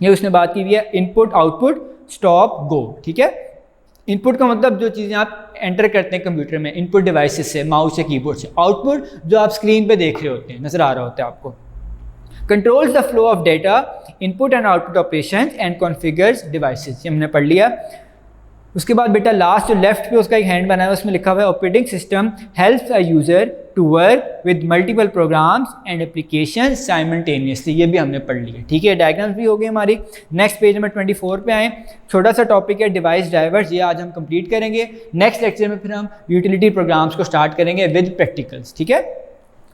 ये उसने बात की हुई है, इनपुट, आउटपुट, स्टॉप, गो। ठीक है, इनपुट का मतलब जो चीज़ें आप एंटर करते हैं कंप्यूटर में इनपुट डिवाइसेस से, माउस या कीबोर्ड से। आउटपुट जो आप स्क्रीन पे देख रहे होते हैं, नज़र आ रहा होता है आपको। Controls the flow of data, input and output operation and configures devices, ये हमने पढ़ लिया। उसके बाद बेटा लास्ट जो लेफ्ट पे उसका एक हैंड बना है, उसमें लिखा हुआ है operating system helps a user to work with multiple programs and application simultaneously, ये भी हमने पढ़ लिया। ठीक है, डायग्राम्स भी हो गई हमारी। नेक्स्ट पेज नंबर 24 पे आए, छोटा सा टॉपिक है डिवाइस ड्राइवर्स, ये आज हम कंप्लीट करेंगे। नेक्स्ट लेक्चर में फिर हम यूटिलिटी प्रोग्राम्स को स्टार्ट करेंगे विद प्रैक्टिकल्स। ठीक है,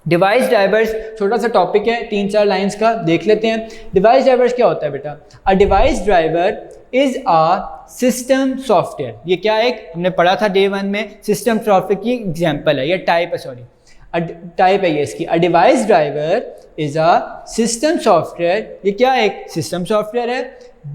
डिवाइस ड्राइवर्स छोटा सा टॉपिक है, 3-4 लाइंस का देख लेते हैं। डिवाइस ड्राइवर्स क्या होता है बेटा? अ device driver is a system software, ये क्या है? हमने पढ़ा था डे 1 में, सिस्टम सॉफ्टवेयर की एग्जांपल है, ये टाइप है, सॉरी टाइप है ये इसकी। A device driver is a system software, ये क्या है? एक सिस्टम सॉफ्टवेयर है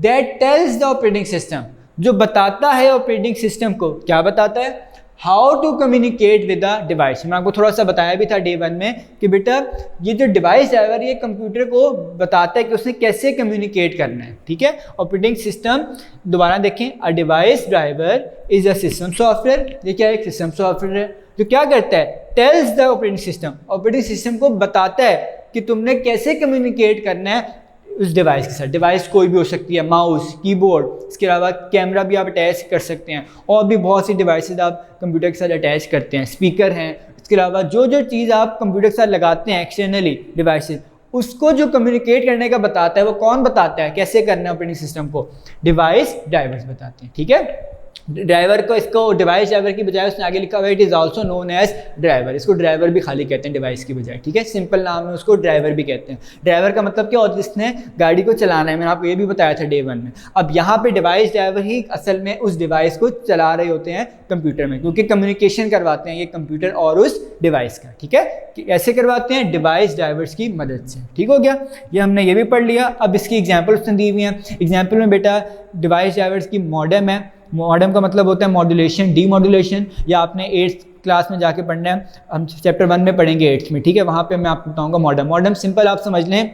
that tells the operating system, जो बताता है ऑपरेटिंग सिस्टम को, क्या बताता है? How to communicate with the device. मैं आपको थोड़ा सा बताया भी था डे 1 में कि बेटा ये जो डिवाइस ड्राइवर ये कंप्यूटर को बताता है कि उसने कैसे कम्युनिकेट करना है। ठीक है, ऑपरेटिंग सिस्टम, दोबारा देखें, अ device driver is a system software, ये क्या है? एक सिस्टम सॉफ्टवेयर है जो क्या करता है? Tales the operating system, operating system को बताता है कि तुमने कैसे कम्युनिकेट करना है उस डिवाइस के साथ। डिवाइस कोई भी हो सकती है, माउस, कीबोर्ड, इसके अलावा कैमरा भी आप अटैच कर सकते हैं, और भी बहुत सी डिवाइसेस आप कंप्यूटर के साथ अटैच करते हैं, स्पीकर हैं, इसके अलावा जो जो चीज़ आप कंप्यूटर के साथ लगाते हैं एक्सटर्नली डिवाइसेस, उसको जो कम्युनिकेट करने का बताता है वो कौन बताता है? कैसे करना है ऑपरेटिंग सिस्टम को? डिवाइस ड्राइवर्स बताते हैं। ठीक है, ड्राइवर को, इसको डिवाइस ड्राइवर की बजाय उसने आगे लिखा हुआ है it is also known as driver, इसको ड्राइवर भी खाली कहते हैं डिवाइस की बजाय। ठीक है, सिंपल नाम है, उसको ड्राइवर भी कहते हैं। ड्राइवर का मतलब क्या होता है? जिसने गाड़ी को चलाना है, मैंने आपको ये भी बताया था डे 1 में। अब यहाँ पे डिवाइस ड्राइवर ही असल में उस डिवाइस को चला रहे होते हैं कंप्यूटर में, क्योंकि कम्युनिकेशन करवाते हैं ये कंप्यूटर और उस डिवाइस का। ठीक है, कि ऐसे करवाते हैं डिवाइस ड्राइवर्स की मदद से। ठीक हो गया, ये हमने ये भी पढ़ लिया। अब इसकी एग्जाम्पल उसने दी हुई हैं। एग्जाम्पल में बेटा डिवाइस ड्राइवर्स की मॉडेम है, मॉडेम का मतलब होता है मॉड्यूलेशन, डीमॉड्यूलेशन, या आपने 8th क्लास में जाके पढ़ना है, हम चैप्टर 1 में पढ़ेंगे 8th में। ठीक है, वहाँ पे मैं आपको बताऊँगा मॉडेम। मॉडेम सिंपल आप समझ लें,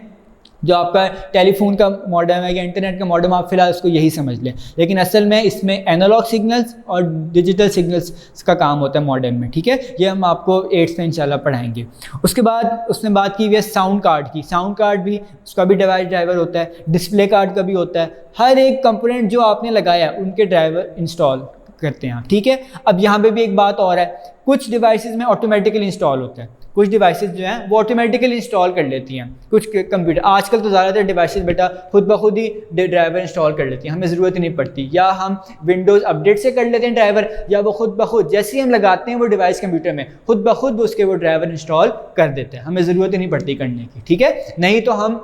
जो आपका टेलीफोन का मॉडेम है या इंटरनेट का मॉडेम, आप फिलहाल उसको यही समझ लें, लेकिन असल में इसमें एनालॉग सिग्नल्स और डिजिटल सिग्नल्स का काम होता है मॉडेम में, ठीक है। ये हम आपको 8th में इंशाल्लाह पढ़ाएंगे। उसके बाद उसने बात की हुई है साउंड कार्ड की। साउंड कार्ड भी, उसका भी डिवाइस ड्राइवर होता है, डिस्प्ले कार्ड का भी होता है। हर एक कंपोनेंट जो आपने लगाया उनके ड्राइवर इंस्टॉल करते हैं, ठीक है। अब यहाँ पे भी एक बात और है, कुछ डिवाइसेस में ऑटोमेटिकली इंस्टॉल होता है, कुछ डिवाइसेस जो हैं वो ऑटोमेटिकली इंस्टॉल कर लेती हैं। कुछ कंप्यूटर, आजकल तो ज़्यादातर डिवाइसेस बेटा खुद ब खुद ही ड्राइवर इंस्टॉल कर लेती हैं, हमें ज़रूरत ही नहीं पड़ती, या हम विंडोज़ अपडेट से कर लेते हैं ड्राइवर, या वो खुद ब खुद जैसे ही हम लगाते हैं वो डिवाइस कंप्यूटर में खुद ब खुद उसके वो ड्राइवर इंस्टॉल कर देते हैं, हमें ज़रूरत ही नहीं पड़ती करने की, ठीक है। नहीं तो हम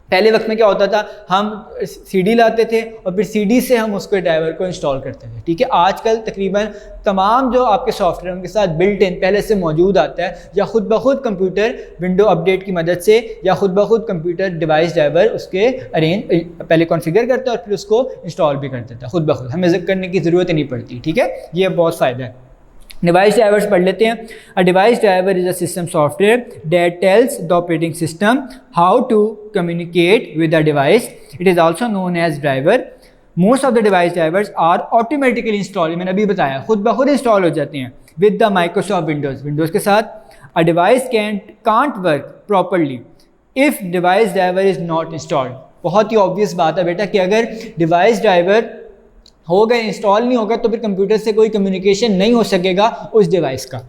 पहले वक्त में क्या होता था, हम सीडी लाते थे और फिर सीडी से हम उसके ड्राइवर को इंस्टॉल करते थे, ठीक है। आजकल तकरीबन तमाम जो आपके सॉफ्टवेयर उनके साथ बिल्ट इन पहले से मौजूद आता है, या खुद ब खुद कंप्यूटर विंडो अपडेट की मदद से या खुद ब खुद कंप्यूटर डिवाइस ड्राइवर उसके अरेंज पहले कॉन्फ़िगर करता है और फिर उसको इंस्टॉल भी कर देता है खुद ब खुद, हमें करने की ज़रूरत ही नहीं पड़ती, ठीक है। ये बहुत फ़ायदा है। डिवाइस ड्राइवर्स पढ़ लेते हैं। A device driver is a system software that tells the operating system how to communicate with the device. It is also known as driver. Most of the device drivers are automatically install, मैंने अभी बताया खुद ब खुद install हो जाते हैं with the Microsoft Windows के साथ। A device can't work properly if device driver is not installed. बहुत ही ऑब्वियस बात है बेटा कि अगर डिवाइस ड्राइवर होगा, इंस्टॉल नहीं होगा, तो फिर कंप्यूटर से कोई कम्युनिकेशन नहीं हो सकेगा उस डिवाइस का।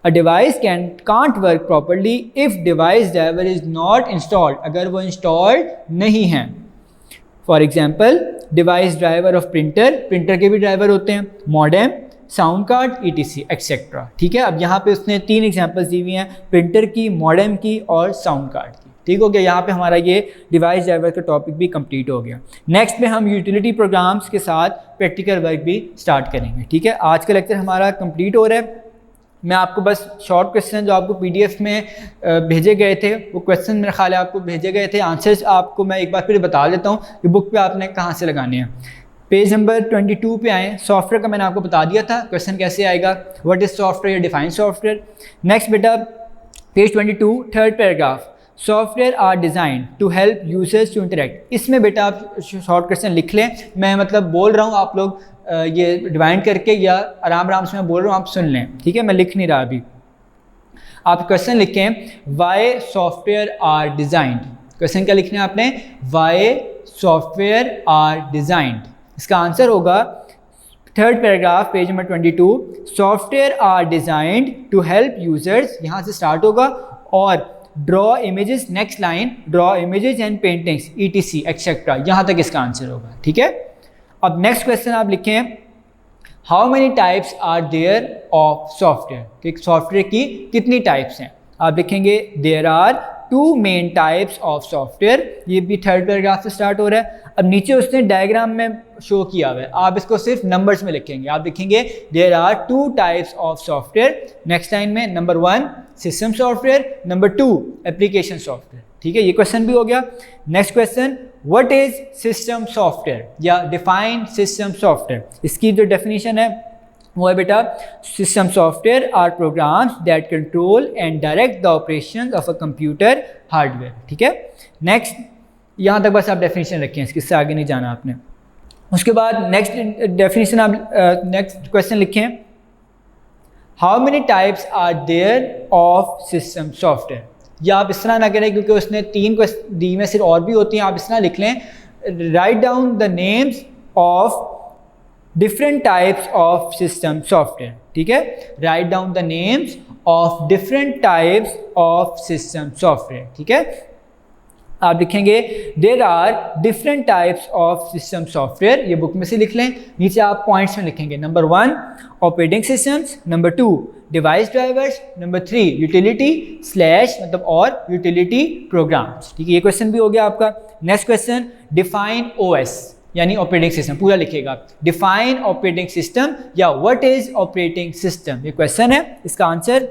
A device can't work properly if device driver is not installed, अगर वो इंस्टॉल्ड नहीं है। For example device driver of printer के भी ड्राइवर होते हैं, modem, sound card, ETC etcetera, ठीक है। अब यहाँ पे उसने 3 एग्जाम्पल्स दी हुई हैं, प्रिंटर की, मॉडेम की और साउंड कार्ड की, ठीक हो गया। यहाँ पे हमारा ये डिवाइस ड्राइवर का टॉपिक भी कंप्लीट हो गया। नेक्स्ट में हम यूटिलिटी प्रोग्राम्स के साथ प्रैक्टिकल वर्क भी स्टार्ट करेंगे, ठीक है। आज का लेक्चर हमारा कंप्लीट हो रहा है। मैं आपको बस शॉर्ट क्वेश्चन जो आपको PDF में भेजे गए थे, वो क्वेश्चन मेरे ख्याल है आपको भेजे गए थे, आंसर्स आपको मैं एक बार फिर बता देता हूँ कि बुक पे आपने कहाँ से लगाने हैं। पेज नंबर 22 पे आए। सॉफ्टवेयर का मैंने आपको बता दिया था क्वेश्चन कैसे आएगा, what is software, define software. Next बेटा page 22 third paragraph, software are design to help users to interact. इसमें बेटा आप शॉर्ट क्वेश्चन लिख लें, मैं मतलब बोल रहा हूँ, आप लोग ये डिवाइड करके या आराम आराम से मैं बोल रहा हूँ, आप सुन लें, ठीक है। मैं लिख नहीं रहा अभी, आप क्वेश्चन लिखें, why software are designed. Question क्या लिखना है आपने, वाई सॉफ्टवेयर आर डिज़ाइंड। इसका आंसर होगा third paragraph page number 22, software are designed to help users, यहाँ से स्टार्ट होगा, और draw images, next line, draw images and paintings, ETC etcetera, यहाँ तक इसका आंसर होगा, ठीक है। अब नेक्स्ट क्वेश्चन आप लिखें, how many types are there of software, कि सॉफ्टवेयर की कितनी टाइप्स हैं। आप लिखेंगे there are 2 main types of software, ये भी थर्ड पैराग्राफ से स्टार्ट हो रहा है। अब नीचे उसने डायग्राम में शो किया हुआ है, आप इसको सिर्फ नंबर्स में लिखेंगे, आप लिखेंगे there are 2 types of software. Next line में number 1 system software, number 2 application software, ठीक है। ये क्वेश्चन भी हो गया। Next question, what is system software या डिफाइन सिस्टम सॉफ्टवेयर। इसकी जो डेफिनेशन है वो है बेटा, system software are programs that control and direct the operation of a computer hardware, ठीक है। नेक्स्ट यहाँ तक बस आप डेफिनेशन रखें, इससे आगे नहीं जाना आपने। उसके बाद नेक्स्ट डेफिनेशन आप नेक्स्ट क्वेश्चन लिखें, how many types are there of system software. या आप इस तरह ना करें क्योंकि उसने 3 क्वेश्चन दी में सिर्फ और भी होती हैं, आप इस तरह लिख लें, write down the names of different types of system software, ठीक है। Write down the names of different types of system software, ठीक है। आप लिखेंगे there are different types of system software, ये बुक में से लिख लें। नीचे आप पॉइंट्स में लिखेंगे, number 1 operating systems, number 2 device drivers, number 3 utility slash मतलब और यूटिलिटी प्रोग्राम्स, ठीक है। ये क्वेश्चन भी हो गया आपका। नेक्स्ट क्वेश्चन, डिफाइन OS यानी ऑपरेटिंग सिस्टम, पूरा लिखेगा, डिफाइन ऑपरेटिंग सिस्टम या व्हाट इज ऑपरेटिंग सिस्टम, ये क्वेश्चन है। इसका आंसर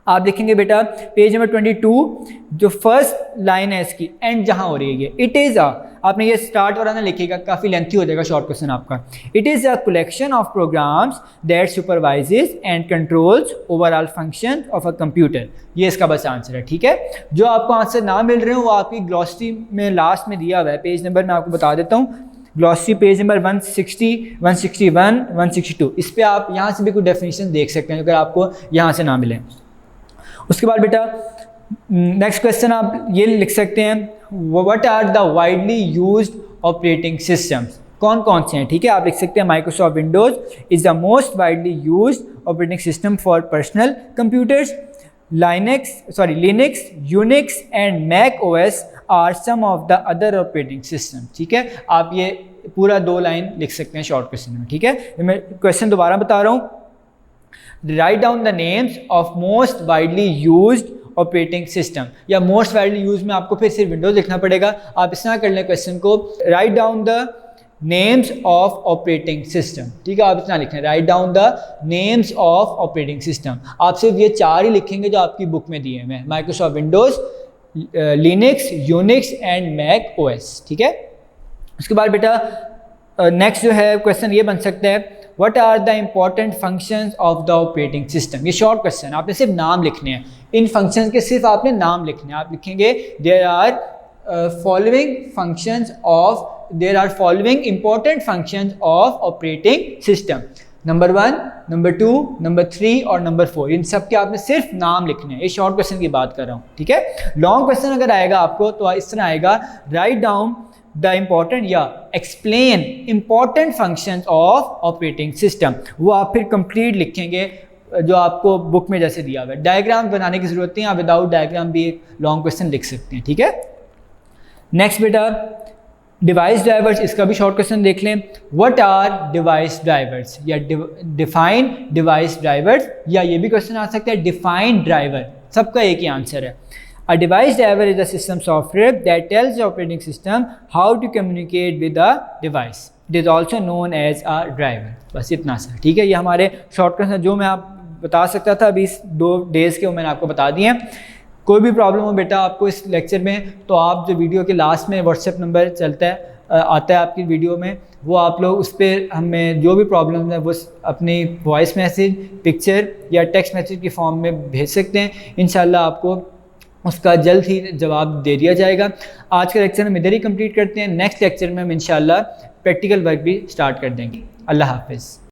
आप देखेंगे बेटा पेज नंबर 22 जो फर्स्ट लाइन है इसकी एंड जहां हो रही है ये इट इज़ अ, आपने ये स्टार्ट वाला ना लिखेगा, काफ़ी लेंथी हो जाएगा शॉर्ट क्वेश्चन आपका। It is a collection of programs that supervises and controls overall function of a computer. ये इसका बस आंसर है, ठीक है। जो आपको आंसर ना मिल रहे हो वो आपकी ग्लॉसरी में लास्ट में दिया हुआ है, पेज नंबर मैं आपको बता देता हूँ। ग्लॉसरी पेज नंबर 160, 161, 162, इस पर आप यहाँ से भी कोई डेफिनेशन देख सकते हैं अगर आपको यहाँ से ना मिले। उसके बाद बेटा नेक्स्ट क्वेश्चन आप ये लिख सकते हैं, what are the widely used operating systems. कौन कौन से हैं, ठीक है। आप लिख सकते हैं Microsoft Windows is the most widely used operating system for personal computers. Linux, Unix and Mac OS are some of the other operating system, ठीक है। आप ये पूरा 2 लाइन लिख सकते हैं शॉर्ट क्वेश्चन में, ठीक है। मैं क्वेश्चन दोबारा बता रहा हूँ, right down the names of most widely used operating system, या मोस्ट वाइडली यूज में आपको फिर सिर्फ विंडोज लिखना पड़ेगा। आप इस तरह कर लें क्वेश्चन को, right down the names of operating system, ठीक है। आप इतना लिखें, right down the names of operating system. आप सिर्फ ये 4 ही लिखेंगे जो आपकी बुक में दिए हैं, Microsoft Windows, Linux, Unix and Mac OS, ठीक है। उसके बाद बेटा नेक्स्ट जो है क्वेश्चन ये बन सकता है, what are the important functions of the operating system. ये शॉर्ट क्वेश्चन, आपने सिर्फ नाम लिखने हैं, इन फंक्शंस के सिर्फ आपने नाम लिखने हैं। आप लिखेंगे there are following important functions of operating system, number 1, number 2, number 3 और नंबर 4, इन सब के आपने सिर्फ नाम लिखने हैं। ये शॉर्ट क्वेश्चन की बात कर रहा हूँ, ठीक है। लॉन्ग क्वेश्चन अगर आएगा आपको तो इस तरह आएगा, राइट डाउन द इम्पॉर्टेंट या explain important function of operating system. वो आप फिर कंप्लीट लिखेंगे जो आपको बुक में जैसे दिया हुआ है। डायग्राम बनाने की जरूरत नहीं है, आप विदाउट डायग्राम भी एक लॉन्ग क्वेश्चन लिख सकते हैं, ठीक है। नेक्स्ट बेटा डिवाइस ड्राइवर्स, इसका भी शॉर्ट क्वेश्चन देख लें। व्हाट आर डिवाइस ड्राइवर्स, या डिफाइन डिवाइस ड्राइवर्स, या ये भी क्वेश्चन आ सकता है डिफाइन ड्राइवर, सबका एक ही आंसर है। A device driver is a system software that tells the operating system how to communicate with the device. It is also known as a driver. बस इतना सा, ठीक है। ये हमारे शॉर्ट क्वेश्चन जो मैं आप बता सकता था अभी इस 2 डेज़ के, वो मैंने आपको बता दिए हैं। कोई भी प्रॉब्लम हो बेटा आपको इस लेक्चर में, तो आप जो वीडियो के लास्ट में व्हाट्सएप नंबर चलता है आता है आपकी वीडियो में, वो आप लोग उस पर हमें जो भी प्रॉब्लम है वो अपनी वॉइस मैसेज, पिक्चर या टेक्स्ट मैसेज की फॉर्म में भेज सकते हैं। इंशाल्लाह आपको उसका जल्द ही जवाब दे दिया जाएगा। आज का लेक्चर हम इधर ही कंप्लीट करते हैं। नेक्स्ट लेक्चर में हम इंशाल्लाह प्रैक्टिकल वर्क भी स्टार्ट कर देंगे। अल्लाह हाफिज़।